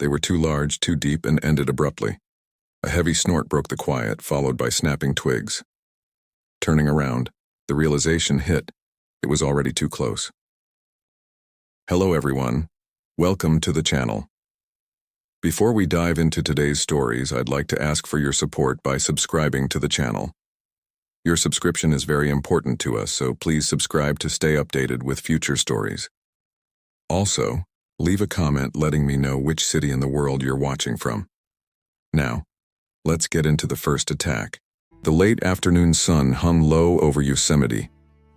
They were too large, too deep, and ended abruptly. A heavy snort broke the quiet, followed by snapping twigs. Turning around, the realization hit. It was already too close. Hello everyone. Welcome to the channel. Before we dive into today's stories, I'd like to ask for your support by subscribing to the channel. Your subscription is very important to us, so please subscribe to stay updated with future stories. Also, leave a comment letting me know which city in the world you're watching from. Now, let's get into the first attack. The late afternoon sun hung low over Yosemite,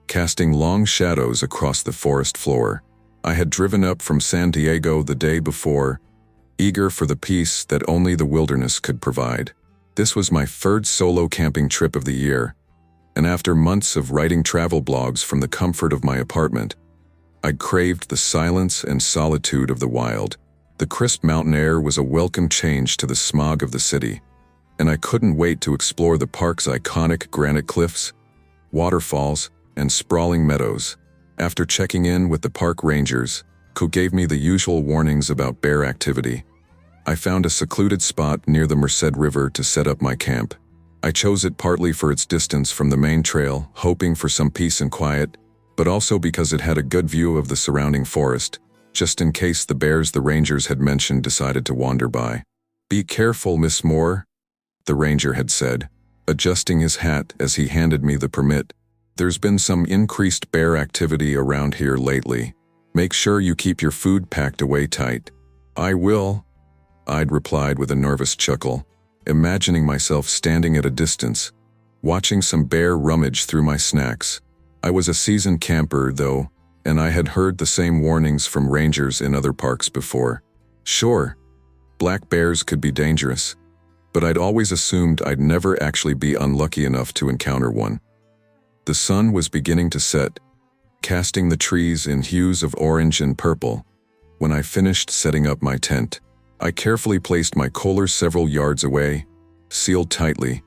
casting long shadows across the forest floor. I had driven up from San Diego the day before, eager for the peace that only the wilderness could provide. This was my third solo camping trip of the year, and after months of writing travel blogs from the comfort of my apartment, I craved the silence and solitude of the wild. The crisp mountain air was a welcome change to the smog of the city, and I couldn't wait to explore the park's iconic granite cliffs, waterfalls, and sprawling meadows. After checking in with the park rangers, who gave me the usual warnings about bear activity, I found a secluded spot near the Merced River to set up my camp. I chose it partly for its distance from the main trail, hoping for some peace and quiet, but also because it had a good view of the surrounding forest, just in case the bears the rangers had mentioned decided to wander by. "Be careful, Miss Moore," the ranger had said, adjusting his hat as he handed me the permit. "There's been some increased bear activity around here lately. Make sure you keep your food packed away tight." "I will," I'd replied with a nervous chuckle, imagining myself standing at a distance, watching some bear rummage through my snacks. I was a seasoned camper, though, and I had heard the same warnings from rangers in other parks before. Sure, black bears could be dangerous, but I'd always assumed I'd never actually be unlucky enough to encounter one. The sun was beginning to set, casting the trees in hues of orange and purple. When I finished setting up my tent, I carefully placed my cooler several yards away, sealed tightly,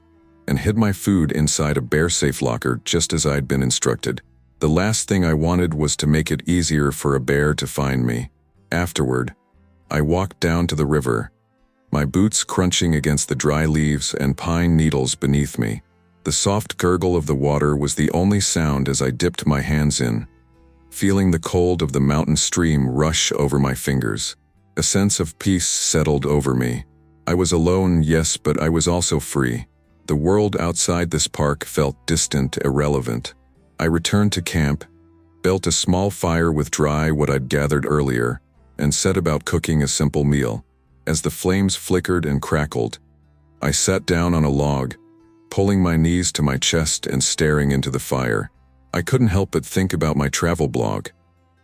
and hid my food inside a bear-safe locker just as I'd been instructed. The last thing I wanted was to make it easier for a bear to find me. Afterward, I walked down to the river, my boots crunching against the dry leaves and pine needles beneath me. The soft gurgle of the water was the only sound as I dipped my hands in, feeling the cold of the mountain stream rush over my fingers. A sense of peace settled over me. I was alone, yes, but I was also free. The world outside this park felt distant, irrelevant. I returned to camp, built a small fire with what I'd gathered earlier, and set about cooking a simple meal. As the flames flickered and crackled, I sat down on a log, pulling my knees to my chest and staring into the fire. I couldn't help but think about my travel blog,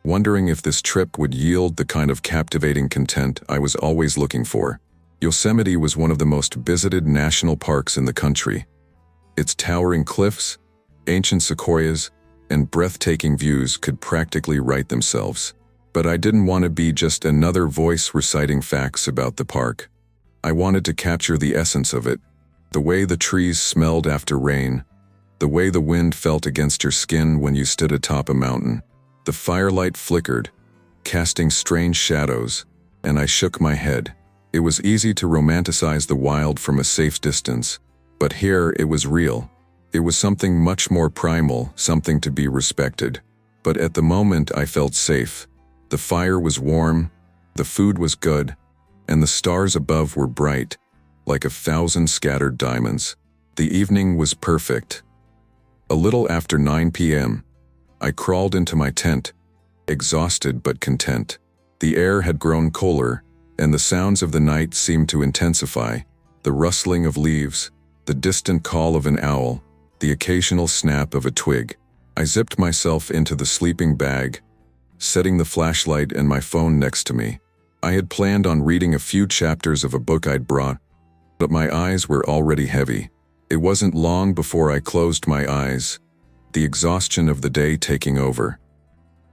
wondering if this trip would yield the kind of captivating content I was always looking for. Yosemite was one of the most visited national parks in the country. Its towering cliffs, ancient sequoias, and breathtaking views could practically write themselves. But I didn't want to be just another voice reciting facts about the park. I wanted to capture the essence of it, the way the trees smelled after rain, the way the wind felt against your skin when you stood atop a mountain. The firelight flickered, casting strange shadows, and I shook my head. It was easy to romanticize the wild from a safe distance, but here it was real. It was something much more primal, something to be respected. But at the moment I felt safe. The fire was warm, the food was good, and the stars above were bright, like 1,000 scattered diamonds. The evening was perfect. A little after 9 p.m., I crawled into my tent, exhausted but content. The air had grown cooler, and the sounds of the night seemed to intensify. The rustling of leaves, the distant call of an owl, the occasional snap of a twig. I zipped myself into the sleeping bag, setting the flashlight and my phone next to me. I had planned on reading a few chapters of a book I'd brought, but my eyes were already heavy. It wasn't long before I closed my eyes, the exhaustion of the day taking over.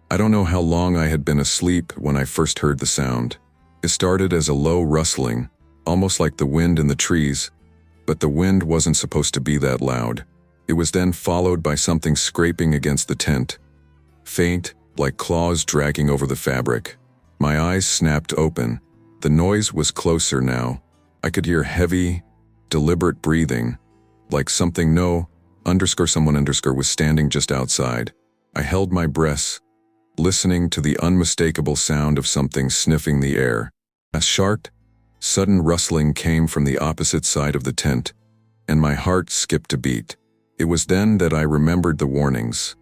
I don't know how long I had been asleep when I first heard the sound. It started as a low rustling, almost like the wind in the trees, but the wind wasn't supposed to be that loud. It was then followed by something scraping against the tent, faint, like claws dragging over the fabric. My eyes snapped open, The noise was closer now. I could hear heavy, deliberate breathing, like something someone was standing just outside. I held my breath, listening to the unmistakable sound of something sniffing the air. A sharp, sudden rustling came from the opposite side of the tent, and my heart skipped a beat. It was then that I remembered the warnings.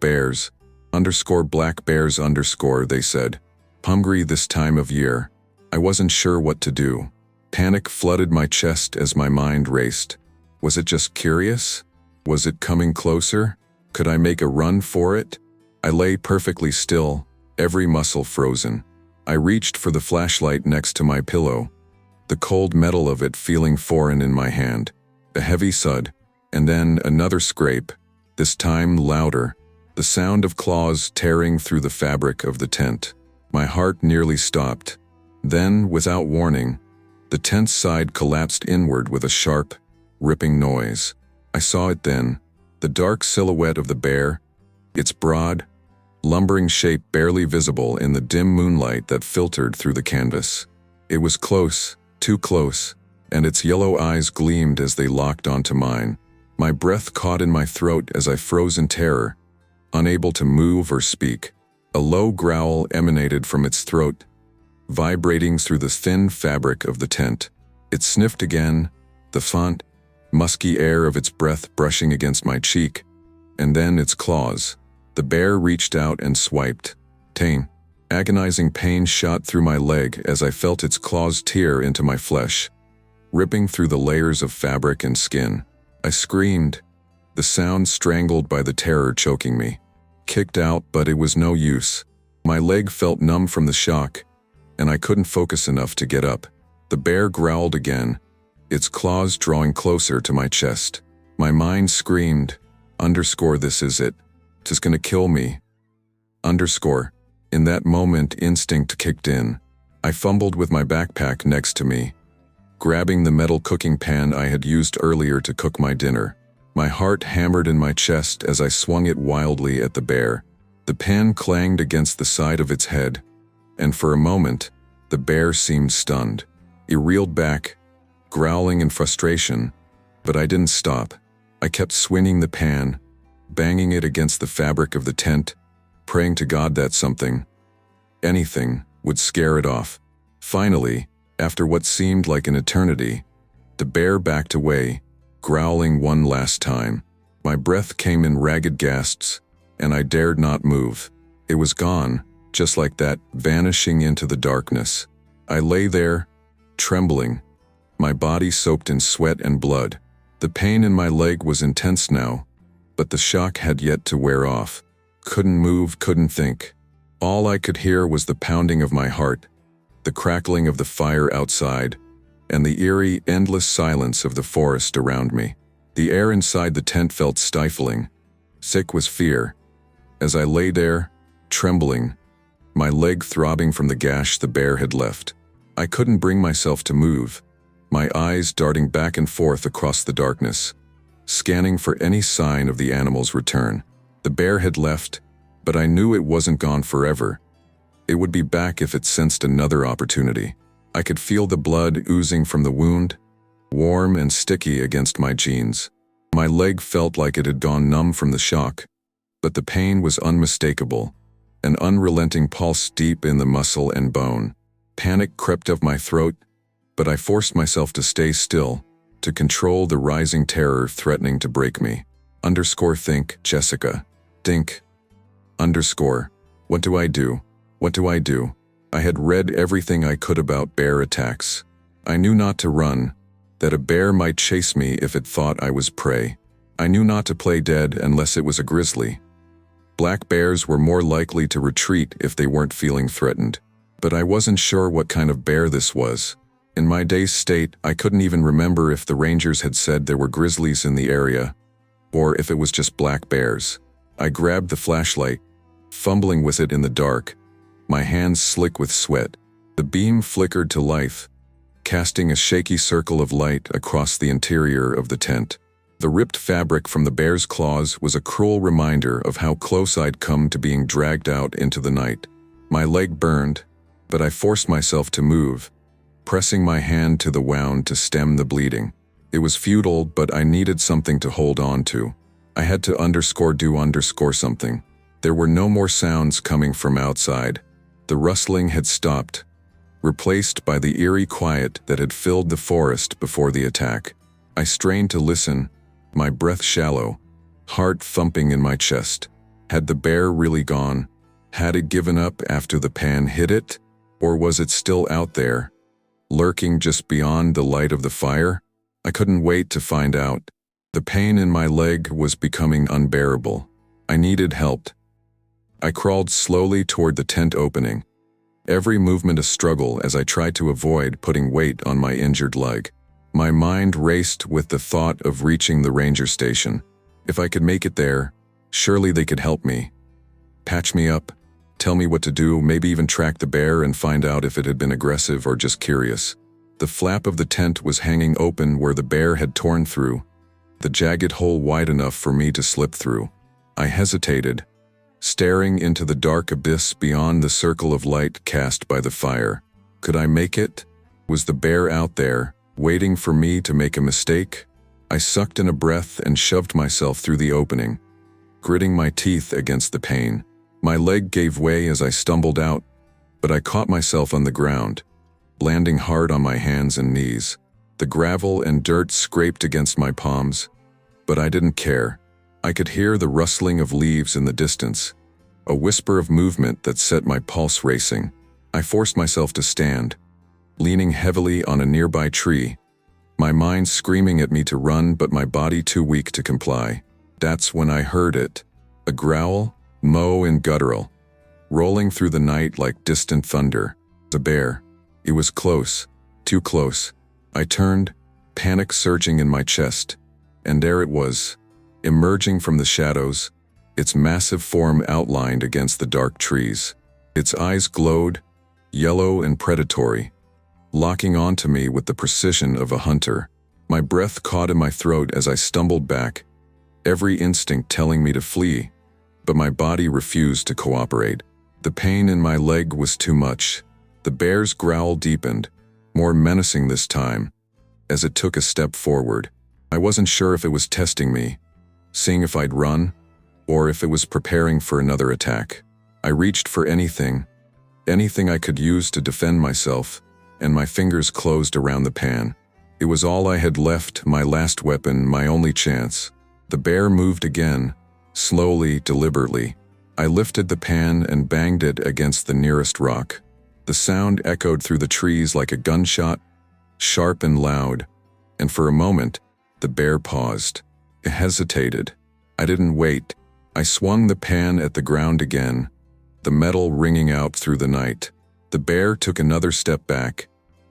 Bears, _black bears _ they said. Hungry this time of year. I wasn't sure what to do. Panic flooded my chest as my mind raced. Was it just curious? Was it coming closer? Could I make a run for it? I lay perfectly still, every muscle frozen. I reached for the flashlight next to my pillow, the cold metal of it feeling foreign in my hand. A heavy thud, and then another scrape, this time louder, the sound of claws tearing through the fabric of the tent. My heart nearly stopped. Then, without warning, the tent's side collapsed inward with a sharp, ripping noise. I saw it then, the dark silhouette of the bear, its broad, lumbering shape barely visible in the dim moonlight that filtered through the canvas. It was close, too close, and its yellow eyes gleamed as they locked onto mine. My breath caught in my throat as I froze in terror, unable to move or speak. A low growl emanated from its throat, vibrating through the thin fabric of the tent. It sniffed again, the faint, musky air of its breath brushing against my cheek, and then its claws. The bear reached out and swiped. Tain. Agonizing pain shot through my leg as I felt its claws tear into my flesh, ripping through the layers of fabric and skin. I screamed, the sound strangled by the terror choking me. Kicked out, but it was no use. My leg felt numb from the shock, and I couldn't focus enough to get up. The bear growled again, its claws drawing closer to my chest. My mind screamed, "This is it. 'Tis gonna kill me." In that moment, instinct kicked in. I fumbled with my backpack next to me, grabbing the metal cooking pan I had used earlier to cook my dinner. My heart hammered in my chest as I swung it wildly at the bear. The pan clanged against the side of its head, and for a moment, the bear seemed stunned. It reeled back, growling in frustration, but I didn't stop. I kept swinging the pan, banging it against the fabric of the tent, praying to God that something, anything, would scare it off. Finally, after what seemed like an eternity, the bear backed away, growling one last time. My breath came in ragged gasps, and I dared not move. It was gone, just like that, vanishing into the darkness. I lay there, trembling, my body soaked in sweat and blood. The pain in my leg was intense now, but the shock had yet to wear off. Couldn't move, couldn't think. All I could hear was the pounding of my heart, the crackling of the fire outside, and the eerie, endless silence of the forest around me. The air inside the tent felt stifling, sick with fear. As I lay there, trembling, my leg throbbing from the gash the bear had left, I couldn't bring myself to move, my eyes darting back and forth across the darkness, scanning for any sign of the animal's return. The bear had left, but I knew it wasn't gone forever. It would be back if it sensed another opportunity. I could feel the blood oozing from the wound, warm and sticky against my jeans. My leg felt like it had gone numb from the shock, but the pain was unmistakable, an unrelenting pulse deep in the muscle and bone. Panic crept up my throat, but I forced myself to stay still, to control the rising terror threatening to break me. Think, Jessica. Think. What do I do? What do I do? I had read everything I could about bear attacks. I knew not to run, that a bear might chase me if it thought I was prey. I knew not to play dead unless it was a grizzly. Black bears were more likely to retreat if they weren't feeling threatened. But I wasn't sure what kind of bear this was. In my dazed state, I couldn't even remember if the rangers had said there were grizzlies in the area, or if it was just black bears. I grabbed the flashlight, fumbling with it in the dark, my hands slick with sweat. The beam flickered to life, casting a shaky circle of light across the interior of the tent. The ripped fabric from the bear's claws was a cruel reminder of how close I'd come to being dragged out into the night. My leg burned, but I forced myself to move, pressing my hand to the wound to stem the bleeding. It was futile, but I needed something to hold on to. I had to do something. There were no more sounds coming from outside. The rustling had stopped, replaced by the eerie quiet that had filled the forest before the attack. I strained to listen, my breath shallow, heart thumping in my chest. Had the bear really gone? Had it given up after the pan hit it? Or was it still out there, lurking just beyond the light of the fire? I couldn't wait to find out. The pain in my leg was becoming unbearable. I needed help. I crawled slowly toward the tent opening, every movement a struggle as I tried to avoid putting weight on my injured leg. My mind raced with the thought of reaching the ranger station. If I could make it there, surely they could help me. Patch me up, tell me what to do, maybe even track the bear and find out if it had been aggressive or just curious. The flap of the tent was hanging open where the bear had torn through, the jagged hole wide enough for me to slip through. I hesitated, staring into the dark abyss beyond the circle of light cast by the fire. Could I make it? Was the bear out there, waiting for me to make a mistake? I sucked in a breath and shoved myself through the opening, gritting my teeth against the pain. My leg gave way as I stumbled out, but I caught myself on the ground, landing hard on my hands and knees. The gravel and dirt scraped against my palms, but I didn't care. I could hear the rustling of leaves in the distance, a whisper of movement that set my pulse racing. I forced myself to stand, leaning heavily on a nearby tree, my mind screaming at me to run but my body too weak to comply. That's when I heard it, a growl, low and guttural, rolling through the night like distant thunder. The bear. It was close, too close. I turned, panic surging in my chest, and there it was, emerging from the shadows, its massive form outlined against the dark trees. Its eyes glowed, yellow and predatory, locking onto me with the precision of a hunter. My breath caught in my throat as I stumbled back, every instinct telling me to flee, but my body refused to cooperate. The pain in my leg was too much. The bear's growl deepened, more menacing this time, as it took a step forward. I wasn't sure if it was testing me, seeing if I'd run, or if it was preparing for another attack. I reached for anything I could use to defend myself, and my fingers closed around the pan. It was all I had left, my last weapon, my only chance. The bear moved again, slowly, deliberately. I lifted the pan and banged it against the nearest rock. The sound echoed through the trees like a gunshot, sharp and loud, and for a moment, the bear paused. It hesitated. I didn't wait. I swung the pan at the ground again, the metal ringing out through the night. The bear took another step back,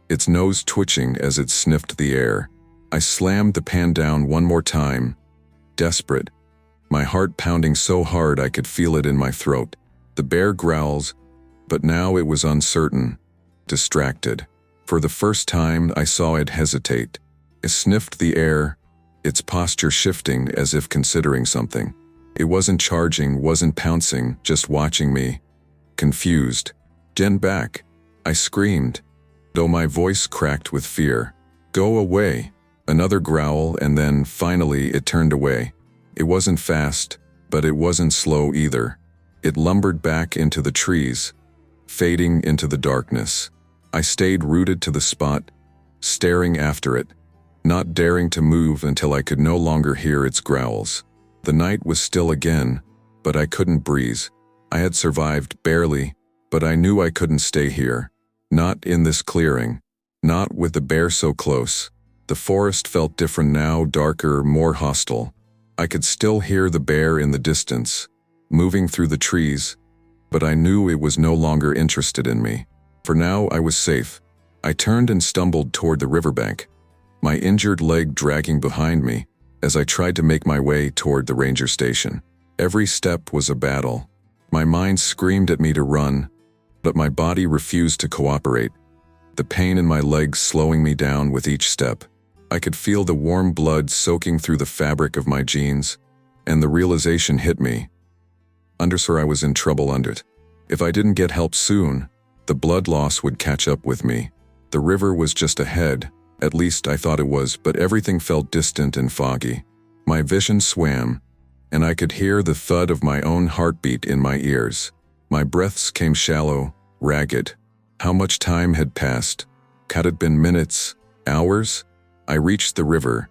its nose twitching as it sniffed the air. I slammed the pan down one more time, desperate, my heart pounding so hard I could feel it in my throat. The bear growls, but now it was uncertain, distracted. For the first time, I saw it hesitate. It sniffed the air, its posture shifting as if considering something. It wasn't charging, wasn't pouncing, just watching me, confused. "Stand back," I screamed, though my voice cracked with fear. "Go away." Another growl, and then, finally, it turned away. It wasn't fast, but it wasn't slow either. It lumbered back into the trees, fading into the darkness. I stayed rooted to the spot, staring after it, not daring to move until I could no longer hear its growls. The night was still again, but I couldn't breathe. I had survived, barely, but I knew I couldn't stay here. Not in this clearing. Not with the bear so close. The forest felt different now, darker, more hostile. I could still hear the bear in the distance, moving through the trees, but I knew it was no longer interested in me. For now, I was safe. I turned and stumbled toward the riverbank, my injured leg dragging behind me as I tried to make my way toward the ranger station. Every step was a battle. My mind screamed at me to run, but my body refused to cooperate, the pain in my legs slowing me down with each step. I could feel the warm blood soaking through the fabric of my jeans, and the realization hit me. I was in trouble under it. If I didn't get help soon, The blood loss would catch up with me. The river was just ahead, at least I thought it was, but everything felt distant and foggy. My vision swam, and I could hear the thud of my own heartbeat in my ears. My breaths came shallow, ragged. How much time had passed? Had it been minutes, hours? I reached the river,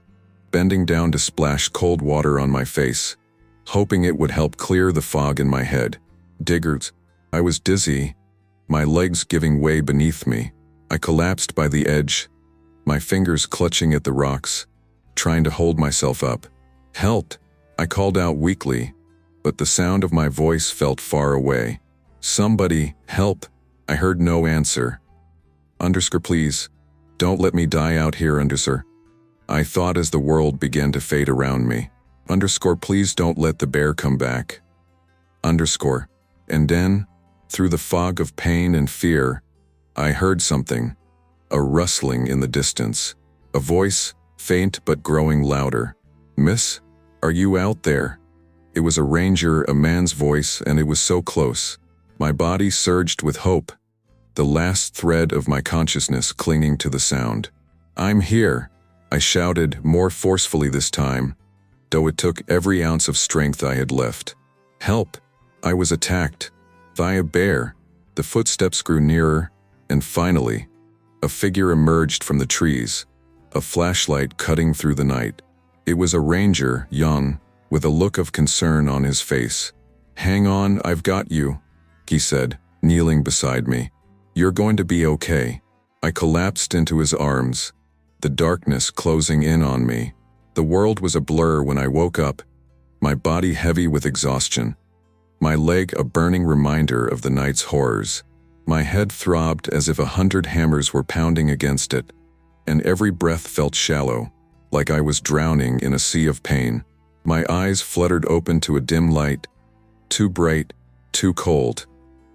bending down to splash cold water on my face, hoping it would help clear the fog in my head. Diggers. I was dizzy, my legs giving way beneath me. I collapsed by the edge, my fingers clutching at the rocks, trying to hold myself up. Help! I called out weakly, but the sound of my voice felt far away. Somebody, help! I heard no answer. Please, don't let me die out here, I thought as the world began to fade around me. Please don't let the bear come back. And then, through the fog of pain and fear, I heard something, a rustling in the distance, a voice, faint but growing louder. Miss, are you out there? It was a ranger, a man's voice, and it was so close. My body surged with hope, the last thread of my consciousness clinging to the sound. I'm here, I shouted, more forcefully this time, though it took every ounce of strength I had left. Help! I was attacked by a bear. The footsteps grew nearer, and finally, a figure emerged from the trees, a flashlight cutting through the night. It was a ranger, young, with a look of concern on his face. Hang on, I've got you, he said, kneeling beside me. You're going to be okay. I collapsed into his arms, the darkness closing in on me. The world was a blur when I woke up, my body heavy with exhaustion, my leg a burning reminder of the night's horrors. My head throbbed as if 100 hammers were pounding against it, and every breath felt shallow, like I was drowning in a sea of pain. My eyes fluttered open to a dim light, too bright, too cold,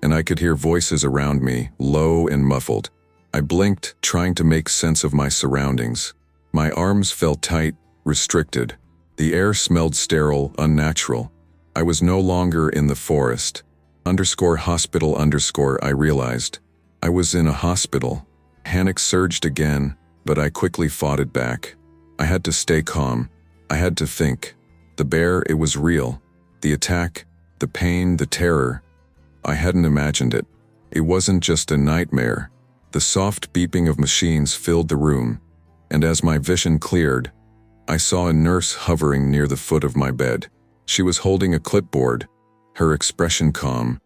and I could hear voices around me, low and muffled. I blinked, trying to make sense of my surroundings. My arms felt tight, restricted. The air smelled sterile, unnatural. I was no longer in the forest. Hospital I realized. I was in a hospital. Panic surged again, but I quickly fought it back. I had to stay calm. I had to think. The bear, it was real. The attack, the pain, the terror. I hadn't imagined it. It wasn't just a nightmare. The soft beeping of machines filled the room, and as my vision cleared, I saw a nurse hovering near the foot of my bed. She was holding a clipboard, her expression calm,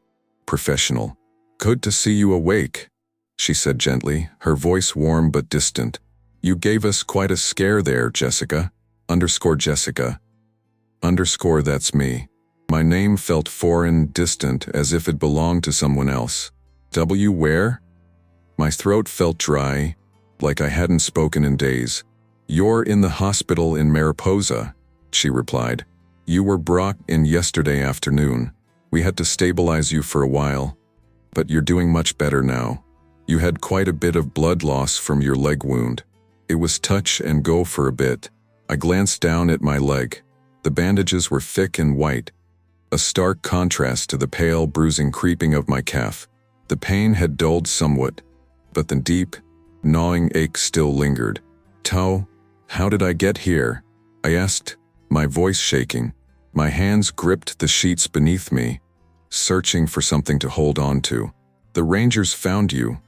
professional. Good to see you awake, she said gently, her voice warm but distant. You gave us quite a scare there, Jessica. Jessica. That's me. My name felt foreign, distant, as if it belonged to someone else. Where? My throat felt dry, like I hadn't spoken in days. You're in the hospital in Mariposa, she replied. You were brought in yesterday afternoon. We had to stabilize you for a while, but you're doing much better now. You had quite a bit of blood loss from your leg wound. It was touch and go for a bit. I glanced down at my leg. The bandages were thick and white, a stark contrast to the pale bruising creeping of my calf. The pain had dulled somewhat, but the deep, gnawing ache still lingered. How did I get here? I asked, my voice shaking. My hands gripped the sheets beneath me, searching for something to hold on to. The Rangers found you,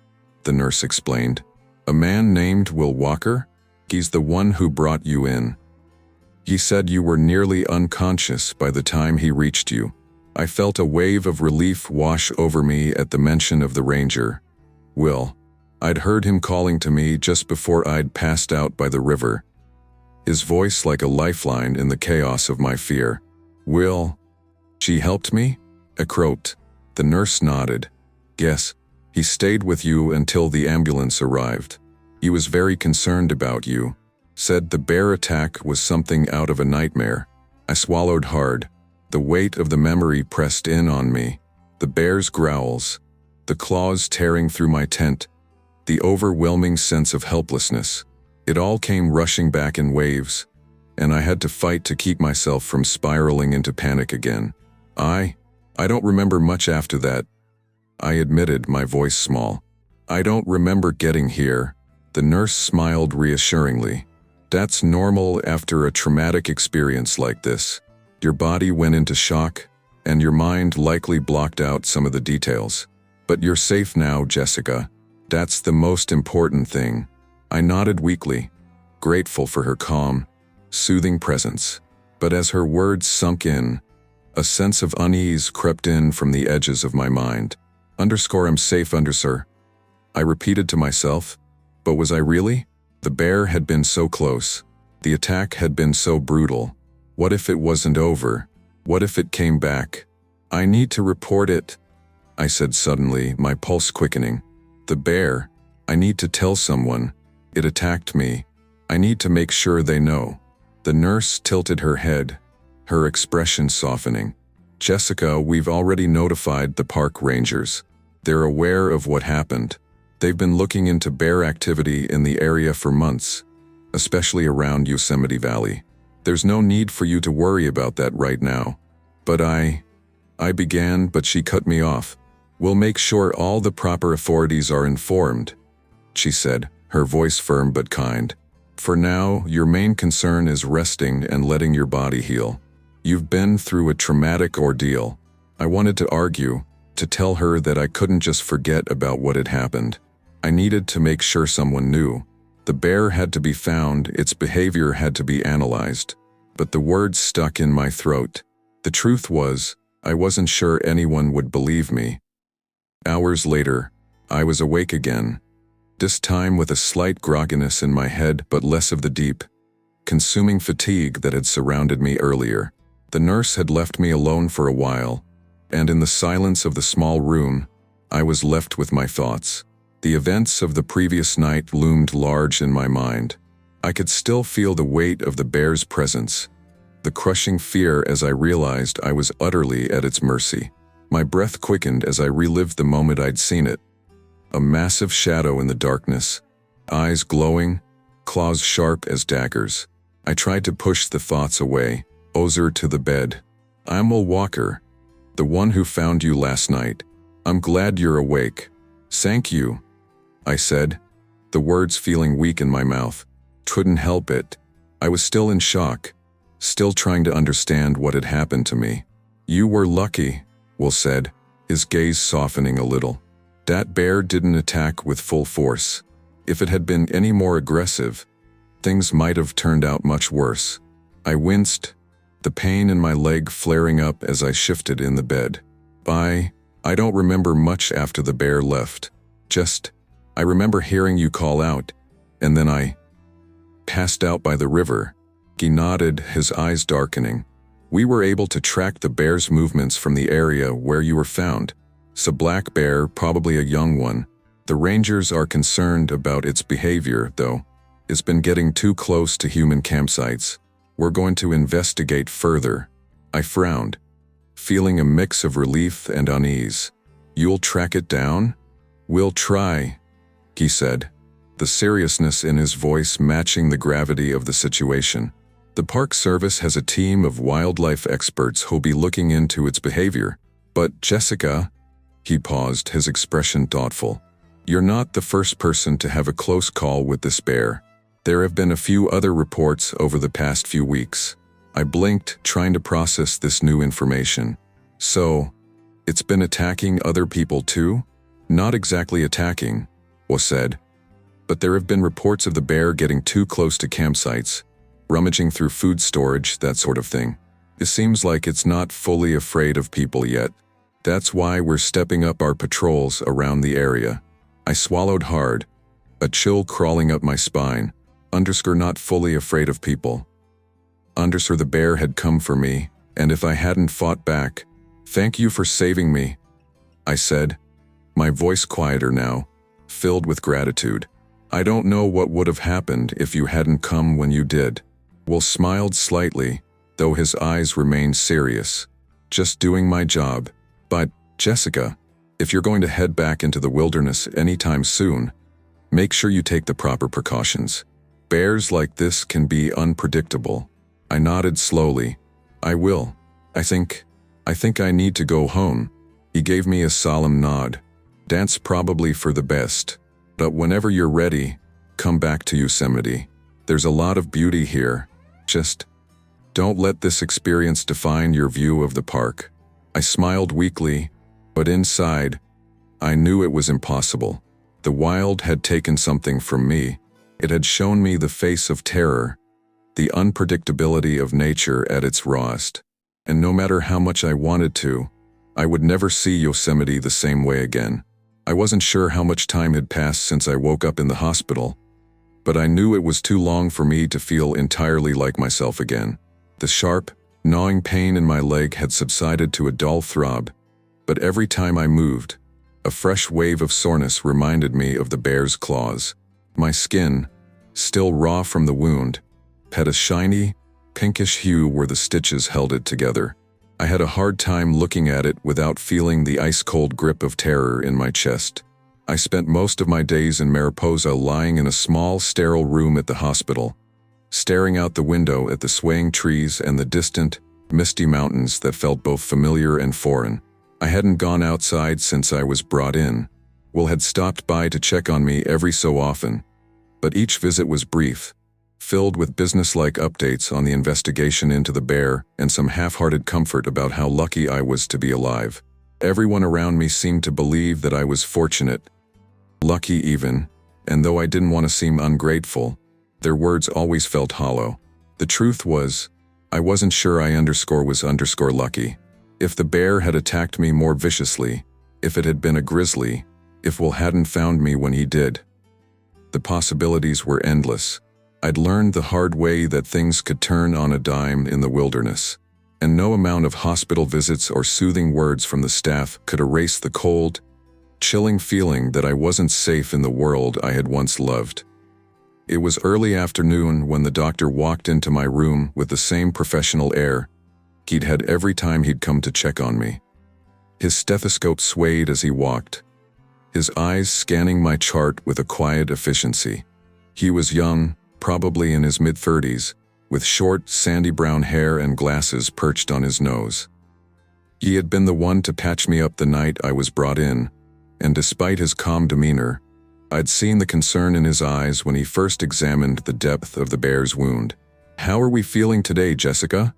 the nurse explained. A man named Will Walker? He's the one who brought you in. He said you were nearly unconscious by the time he reached you. I felt a wave of relief wash over me at the mention of the Ranger. Will. I'd heard him calling to me just before I'd passed out by the river, his voice like a lifeline in the chaos of my fear. Will. She helped me? I croaked. The nurse nodded. Yes, he stayed with you until the ambulance arrived. He was very concerned about you. Said the bear attack was something out of a nightmare. I swallowed hard. The weight of the memory pressed in on me. The bear's growls, the claws tearing through my tent, the overwhelming sense of helplessness. It all came rushing back in waves, and I had to fight to keep myself from spiraling into panic again. I don't remember much after that. I admitted, my voice small. I don't remember getting here. The nurse smiled reassuringly. That's normal after a traumatic experience like this. Your body went into shock, and your mind likely blocked out some of the details. But you're safe now, Jessica. That's the most important thing. I nodded weakly, grateful for her calm, soothing presence. But as her words sunk in, a sense of unease crept in from the edges of my mind. I'm safe, sir. I repeated to myself, but was I really? The bear had been so close. The attack had been so brutal. What if it wasn't over? What if it came back? I need to report it, I said suddenly, my pulse quickening. The bear. I need to tell someone. It attacked me. I need to make sure they know. The nurse tilted her head, her expression softening. Jessica, we've already notified the park rangers. They're aware of what happened. They've been looking into bear activity in the area for months, especially around Yosemite Valley. There's no need for you to worry about that right now. But I began, but she cut me off. We'll make sure all the proper authorities are informed, she said, her voice firm but kind. For now, your main concern is resting and letting your body heal. You've been through a traumatic ordeal. I wanted to argue, to tell her that I couldn't just forget about what had happened. I needed to make sure someone knew. The bear had to be found, its behavior had to be analyzed. But the words stuck in my throat. The truth was, I wasn't sure anyone would believe me. Hours later, I was awake again. This time with a slight grogginess in my head, but less of the deep, consuming fatigue that had surrounded me earlier. The nurse had left me alone for a while, and in the silence of the small room, I was left with my thoughts. The events of the previous night loomed large in my mind. I could still feel the weight of the bear's presence, the crushing fear as I realized I was utterly at its mercy. My breath quickened as I relived the moment I'd seen it. A massive shadow in the darkness, eyes glowing, claws sharp as daggers. I tried to push the thoughts away, closer to the bed. I'm Will Walker, the one who found you last night. I'm glad you're awake. Thank you, I said, the words feeling weak in my mouth. Couldn't help it. I was still in shock, still trying to understand what had happened to me. You were lucky, Will said, his gaze softening a little. That bear didn't attack with full force. If it had been any more aggressive, things might have turned out much worse. I winced, the pain in my leg flaring up as I shifted in the bed. I don't remember much after the bear left. I remember hearing you call out, and then I passed out by the river. He nodded, his eyes darkening. We were able to track the bear's movements from the area where you were found. It's a black bear, probably a young one. The rangers are concerned about its behavior, though. It's been getting too close to human campsites. We're going to investigate further. I frowned, feeling a mix of relief and unease. You'll track it down? We'll try, he said, the seriousness in his voice matching the gravity of the situation. The Park Service has a team of wildlife experts who'll be looking into its behavior. But Jessica, he paused, his expression thoughtful. You're not the first person to have a close call with this bear. There have been a few other reports over the past few weeks. I blinked, trying to process this new information. So, it's been attacking other people too? Not exactly attacking, was said. But there have been reports of the bear getting too close to campsites, rummaging through food storage, that sort of thing. It seems like it's not fully afraid of people yet. That's why we're stepping up our patrols around the area. I swallowed hard, a chill crawling up my spine. Not fully afraid of people. The bear had come for me, and if I hadn't fought back, thank you for saving me, I said, my voice quieter now, filled with gratitude. I don't know what would have happened if you hadn't come when you did. Will smiled slightly, though his eyes remained serious. Just doing my job. But, Jessica, if you're going to head back into the wilderness anytime soon, make sure you take the proper precautions. Bears like this can be unpredictable. I nodded slowly. I will. I think I need to go home. He gave me a solemn nod. That's probably for the best. But whenever you're ready, come back to Yosemite. There's a lot of beauty here. Just don't let this experience define your view of the park." I smiled weakly, but inside, I knew it was impossible. The wild had taken something from me. It had shown me the face of terror, the unpredictability of nature at its rawest. And no matter how much I wanted to, I would never see Yosemite the same way again. I wasn't sure how much time had passed since I woke up in the hospital, but I knew it was too long for me to feel entirely like myself again. The sharp, gnawing pain in my leg had subsided to a dull throb, but every time I moved, a fresh wave of soreness reminded me of the bear's claws. My skin, still raw from the wound, had a shiny, pinkish hue where the stitches held it together. I had a hard time looking at it without feeling the ice-cold grip of terror in my chest. I spent most of my days in Mariposa lying in a small, sterile room at the hospital, staring out the window at the swaying trees and the distant, misty mountains that felt both familiar and foreign. I hadn't gone outside since I was brought in. Will had stopped by to check on me every so often, but each visit was brief, filled with businesslike updates on the investigation into the bear and some half-hearted comfort about how lucky I was to be alive. Everyone around me seemed to believe that I was fortunate, lucky even, and though I didn't want to seem ungrateful, their words always felt hollow. The truth was, I wasn't sure I was lucky. If the bear had attacked me more viciously, if it had been a grizzly, if Will hadn't found me when he did, the possibilities were endless. I'd learned the hard way that things could turn on a dime in the wilderness, and no amount of hospital visits or soothing words from the staff could erase the cold, chilling feeling that I wasn't safe in the world I had once loved. It was early afternoon when the doctor walked into my room with the same professional air he'd had every time he'd come to check on me. His stethoscope swayed as he walked, his eyes scanning my chart with a quiet efficiency. He was young, probably in his mid-30s, with short, sandy brown hair and glasses perched on his nose. He had been the one to patch me up the night I was brought in, and despite his calm demeanor, I'd seen the concern in his eyes when he first examined the depth of the bear's wound. "How are we feeling today, Jessica?"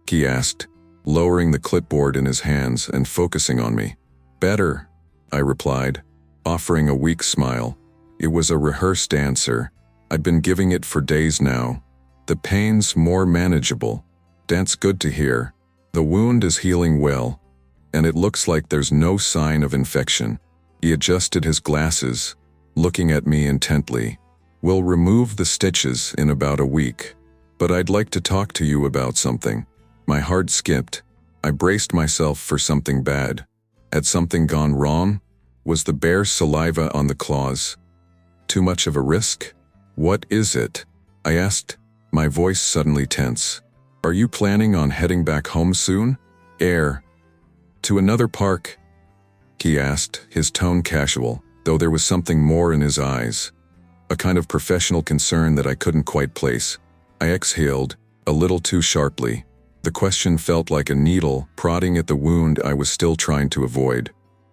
he asked, lowering the clipboard in his hands and focusing on me. "Better," I replied, offering a weak smile. It was a rehearsed answer. I'd been giving it for days now. "The pain's more manageable." "That's good to hear. The wound is healing well, and it looks like there's no sign of infection." He adjusted his glasses, looking at me intently. "We'll remove the stitches in about a week, but I'd like to talk to you about something." My heart skipped. I braced myself for something bad. Had something gone wrong? Was the bear's saliva on the claws too much of a risk? "What is it?" I asked, my voice suddenly tense. "Are you planning on heading back home soon? To another park?" he asked, his tone casual, though there was something more in his eyes, a kind of professional concern that I couldn't quite place. I exhaled, a little too sharply. The question felt like a needle prodding at the wound I was still trying to avoid.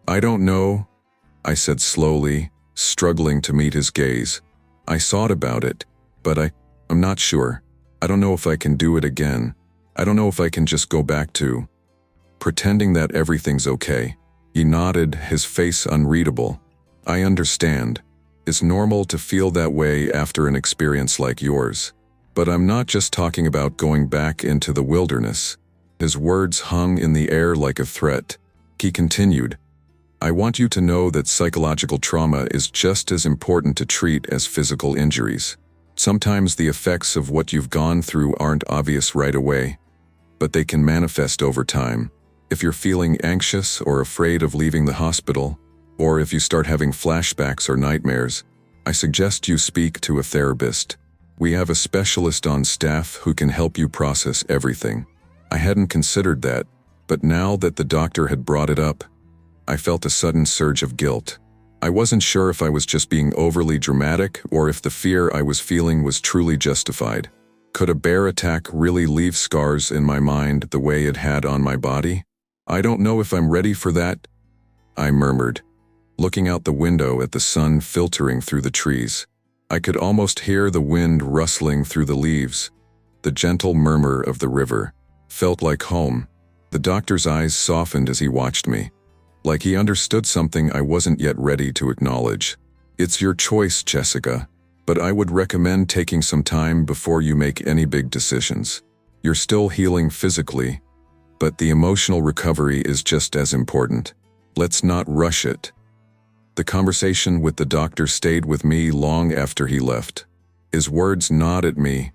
"I don't know," I said slowly, struggling to meet his gaze. "I thought about it, but I'm not sure. I don't know if I can do it again. I don't know if I can just go back to pretending that everything's okay." He nodded, his face unreadable. "I understand. It's normal to feel that way after an experience like yours. But I'm not just talking about going back into the wilderness." His words hung in the air like a threat. He continued, "I want you to know that psychological trauma is just as important to treat as physical injuries. Sometimes the effects of what you've gone through aren't obvious right away, but they can manifest over time. If you're feeling anxious or afraid of leaving the hospital, or if you start having flashbacks or nightmares, I suggest you speak to a therapist. We have a specialist on staff who can help you process everything." I hadn't considered that, but now that the doctor had brought it up, I felt a sudden surge of guilt. I wasn't sure if I was just being overly dramatic or if the fear I was feeling was truly justified. Could a bear attack really leave scars in my mind the way it had on my body? "I don't know if I'm ready for that," I murmured. looking out the window at the sun filtering through the trees. I could almost hear the wind rustling through the leaves. The gentle murmur of the river felt like home. The doctor's eyes softened as he watched me, like he understood something I wasn't yet ready to acknowledge. "It's your choice, Jessica, but I would recommend taking some time before you make any big decisions. You're still healing physically, but the emotional recovery is just as important. Let's not rush it." The conversation with the doctor stayed with me long after he left. His words gnawed at me,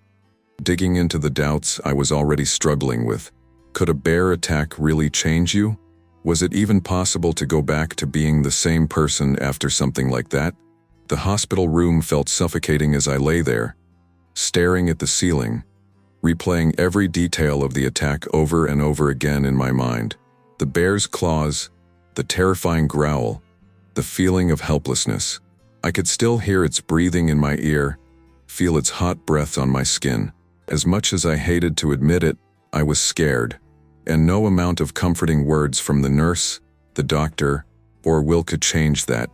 digging into the doubts I was already struggling with. Could a bear attack really change you? Was it even possible to go back to being the same person after something like that? The hospital room felt suffocating as I lay there, staring at the ceiling, replaying every detail of the attack over and over again in my mind. The bear's claws, the terrifying growl, the feeling of helplessness. I could still hear its breathing in my ear, feel its hot breath on my skin. As much as I hated to admit it, I was scared, and no amount of comforting words from the nurse, the doctor, or Will could change that.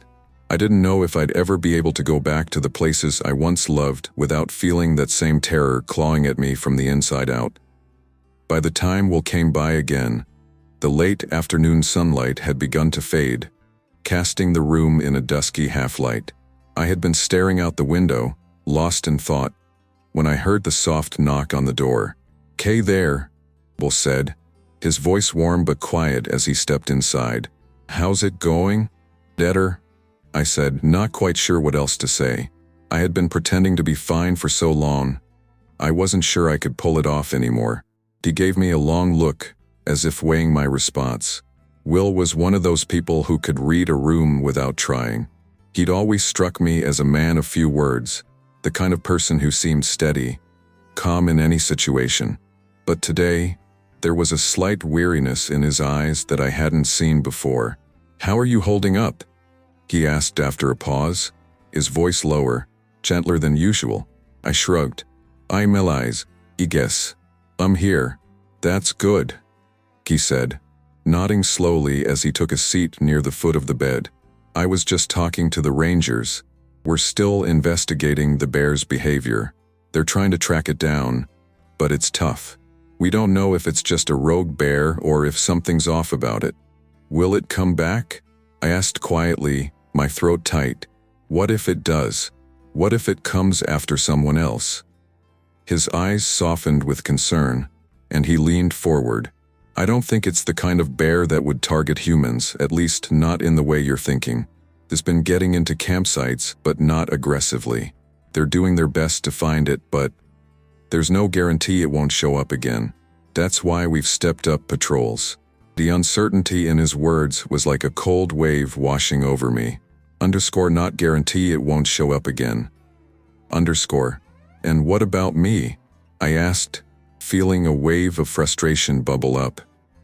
I didn't know if I'd ever be able to go back to the places I once loved without feeling that same terror clawing at me from the inside out. By the time Will came by again, the late afternoon sunlight had begun to fade, casting the room in a dusky half-light. I had been staring out the window, lost in thought, when I heard the soft knock on the door. "Kay there," Will said, his voice warm but quiet as he stepped inside. "How's it going?" "Better," I said, not quite sure what else to say. I had been pretending to be fine for so long. I wasn't sure I could pull it off anymore. He gave me a long look, as if weighing my response. Will was one of those people who could read a room without trying. He'd always struck me as a man of few words, the kind of person who seemed steady, calm in any situation. But today, there was a slight weariness in his eyes that I hadn't seen before. "How are you holding up?" he asked after a pause, his voice lower, gentler than usual. I shrugged. "I'm Elias, I guess. I'm here." "That's good," he said, nodding slowly as he took a seat near the foot of the bed. "I was just talking to the rangers. We're still investigating the bear's behavior. They're trying to track it down, but it's tough. We don't know if it's just a rogue bear or if something's off about it." "Will it come back?" I asked quietly, my throat tight. "What if it does? What if it comes after someone else?" His eyes softened with concern, and he leaned forward. "I don't think it's the kind of bear that would target humans, at least not in the way you're thinking. It's been getting into campsites, but not aggressively. They're doing their best to find it, but there's no guarantee it won't show up again. That's why we've stepped up patrols." The uncertainty in his words was like a cold wave washing over me. Not guarantee it won't show up again. And what about me?" I asked, feeling a wave of frustration bubble up.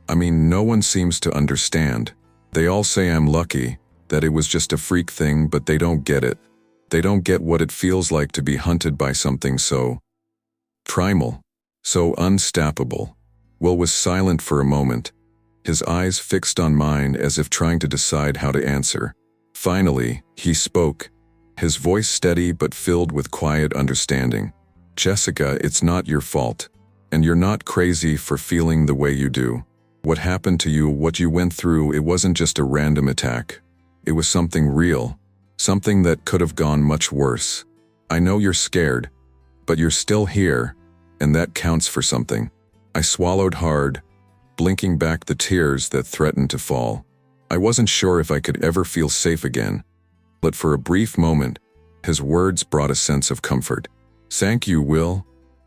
"I mean, no one seems to understand. They all say I'm lucky, that it was just a freak thing, but they don't get it. They don't get what it feels like to be hunted by something so primal, so unstoppable." Will was silent for a moment, his eyes fixed on mine as if trying to decide how to answer. Finally, he spoke, his voice steady but filled with quiet understanding. "Jessica, it's not your fault. And you're not crazy for feeling the way you do. What happened to you, what you went through, it wasn't just a random attack. It was something real, something that could have gone much worse. I know you're scared, but you're still here, and that counts for something." I swallowed hard, blinking back the tears that threatened to fall. I wasn't sure if I could ever feel safe again, but for a brief moment, his words brought a sense of comfort. "Thank you, Will,"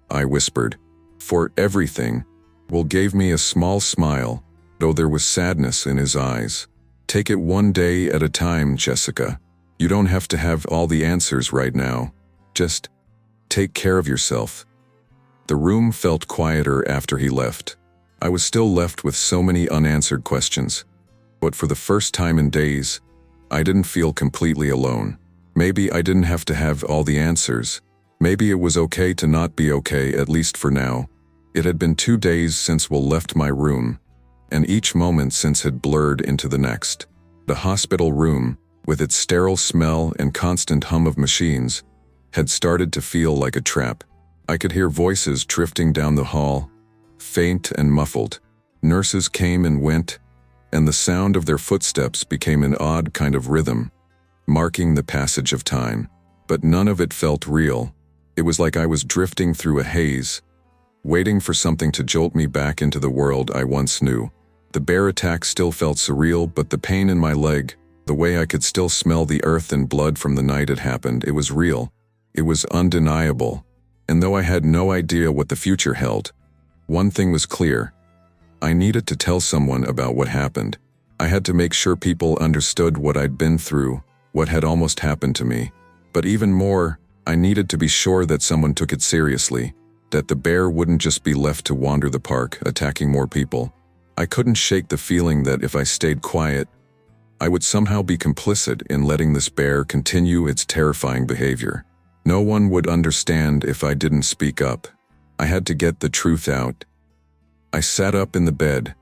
I whispered, "for everything." Will gave me a small smile, though there was sadness in his eyes. "Take it one day at a time, Jessica. You don't have to have all the answers right now. Just take care of yourself." The room felt quieter after he left. I was still left with so many unanswered questions. But for the first time in days, I didn't feel completely alone. Maybe I didn't have to have all the answers. Maybe it was okay to not be okay, at least for now. It had been 2 days since Will left my room, and each moment since had blurred into the next. The hospital room, with its sterile smell and constant hum of machines, had started to feel like a trap. I could hear voices drifting down the hall, faint and muffled. Nurses came and went, and the sound of their footsteps became an odd kind of rhythm, marking the passage of time. But none of it felt real. It was like I was drifting through a haze, waiting for something to jolt me back into the world I once knew. The bear attack still felt surreal, but the pain in my leg, the way I could still smell the earth and blood from the night it happened, it was real. It was undeniable. And though I had no idea what the future held, one thing was clear. I needed to tell someone about what happened. I had to make sure people understood what I'd been through, what had almost happened to me. But even more, I needed to be sure that someone took it seriously, that the bear wouldn't just be left to wander the park, attacking more people. I couldn't shake the feeling that if I stayed quiet, I would somehow be complicit in letting this bear continue its terrifying behavior. No one would understand if I didn't speak up. I had to get the truth out. I sat up in the bed,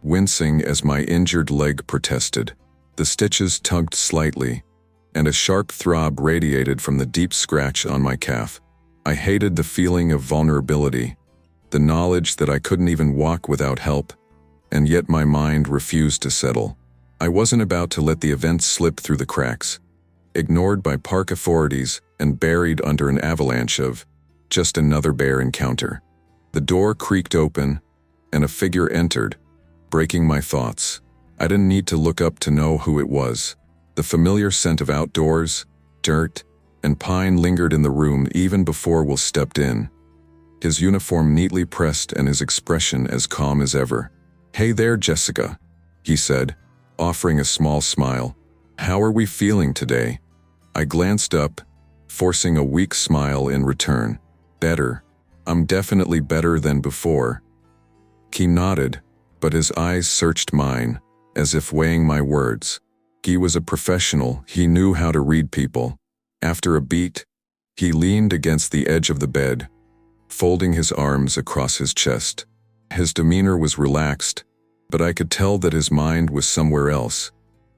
wincing as my injured leg protested. The stitches tugged slightly, and a sharp throb radiated from the deep scratch on my calf. I hated the feeling of vulnerability, the knowledge that I couldn't even walk without help, and yet my mind refused to settle. I wasn't about to let the events slip through the cracks, ignored by park authorities and buried under an avalanche of just another bear encounter. The door creaked open, and a figure entered, breaking my thoughts. I didn't need to look up to know who it was. The familiar scent of outdoors, dirt, and pine lingered in the room even before Will stepped in, his uniform neatly pressed and his expression as calm as ever. "Hey there, Jessica," he said, offering a small smile. "How are we feeling today?" I glanced up, forcing a weak smile in return. "Better. I'm definitely better than before." He nodded, but his eyes searched mine, as if weighing my words. He was a professional. He knew how to read people. After a beat, he leaned against the edge of the bed, folding his arms across his chest. His demeanor was relaxed, but I could tell that his mind was somewhere else,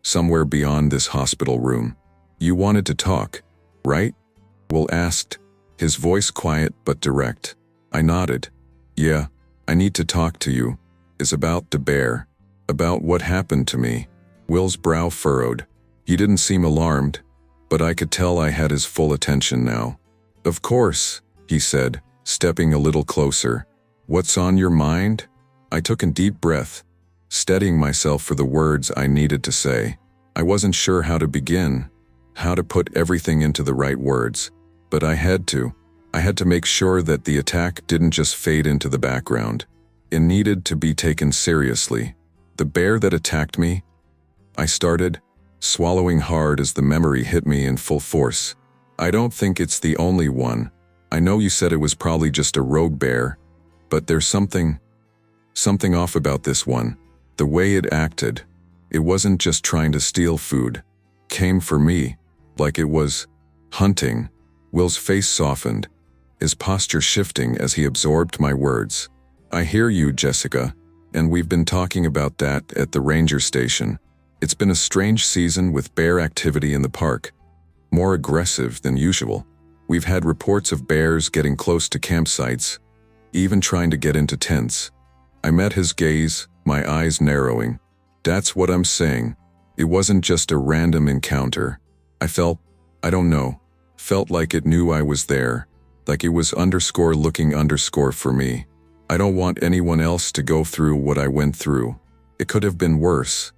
somewhere beyond this hospital room. "You wanted to talk, right?" Will asked, his voice quiet but direct. I nodded. "Yeah, I need to talk to you. It's about the bear, about what happened to me." Will's brow furrowed. He didn't seem alarmed, but I could tell I had his full attention now. "Of course," he said, stepping a little closer. "What's on your mind?" I took a deep breath, steadying myself for the words I needed to say. I wasn't sure how to begin, how to put everything into the right words, but I had to. I had to make sure that the attack didn't just fade into the background. It needed to be taken seriously. "The bear that attacked me?" I started, swallowing hard as the memory hit me in full force. "I don't think it's the only one. I know you said it was probably just a rogue bear, but there's something off about this one. The way it acted. It wasn't just trying to steal food. Came for me, like it was hunting." Will's face softened, his posture shifting as he absorbed my words. "I hear you, Jessica, and we've been talking about that at the ranger station. It's been a strange season with bear activity in the park, more aggressive than usual. We've had reports of bears getting close to campsites, even trying to get into tents." I met his gaze, my eyes narrowing. "That's what I'm saying. It wasn't just a random encounter. I felt like it knew I was there, like it was looking for me. I don't want anyone else to go through what I went through. It could have been worse.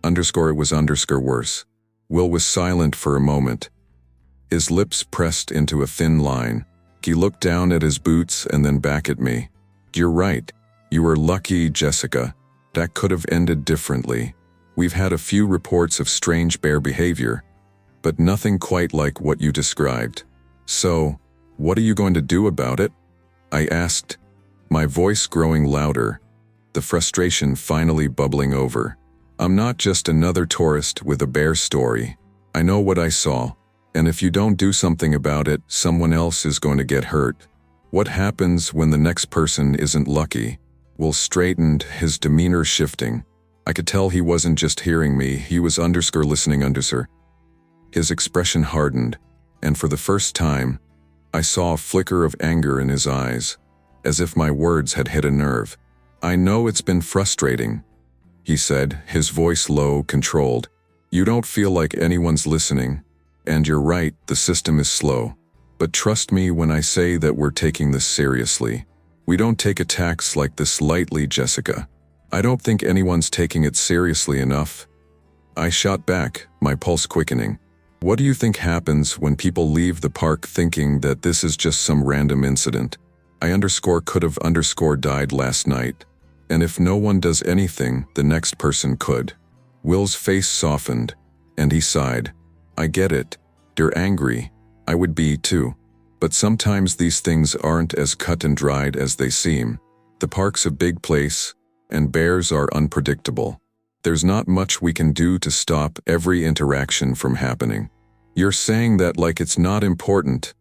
It was worse." Will was silent for a moment, his lips pressed into a thin line. He looked down at his boots and then back at me. "You're right. You were lucky, Jessica. That could have ended differently. We've had a few reports of strange bear behavior, but nothing quite like what you described. So, what are you going to do about it?" I asked, my voice growing louder, the frustration finally bubbling over. "I'm not just another tourist with a bear story. I know what I saw, and if you don't do something about it, someone else is going to get hurt. What happens when the next person isn't lucky?" Will straightened, his demeanor shifting. I could tell he wasn't just hearing me, he was listening. His expression hardened, and for the first time, I saw a flicker of anger in his eyes, as if my words had hit a nerve. "I know it's been frustrating," he said, his voice low, controlled. "You don't feel like anyone's listening, and you're right, the system is slow. But trust me when I say that we're taking this seriously. We don't take attacks like this lightly, Jessica. I don't think anyone's taking it seriously enough." I shot back, my pulse quickening. "What do you think happens when people leave the park thinking that this is just some random incident? I could have died last night. And if no one does anything, the next person could." Will's face softened, and he sighed. "I get it. You're angry. I would be too. But sometimes these things aren't as cut and dried as they seem. The park's a big place, and bears are unpredictable. There's not much we can do to stop every interaction from happening." "You're saying that like it's not important,"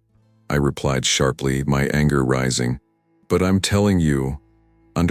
I replied sharply, my anger rising. "But I'm telling you, I'm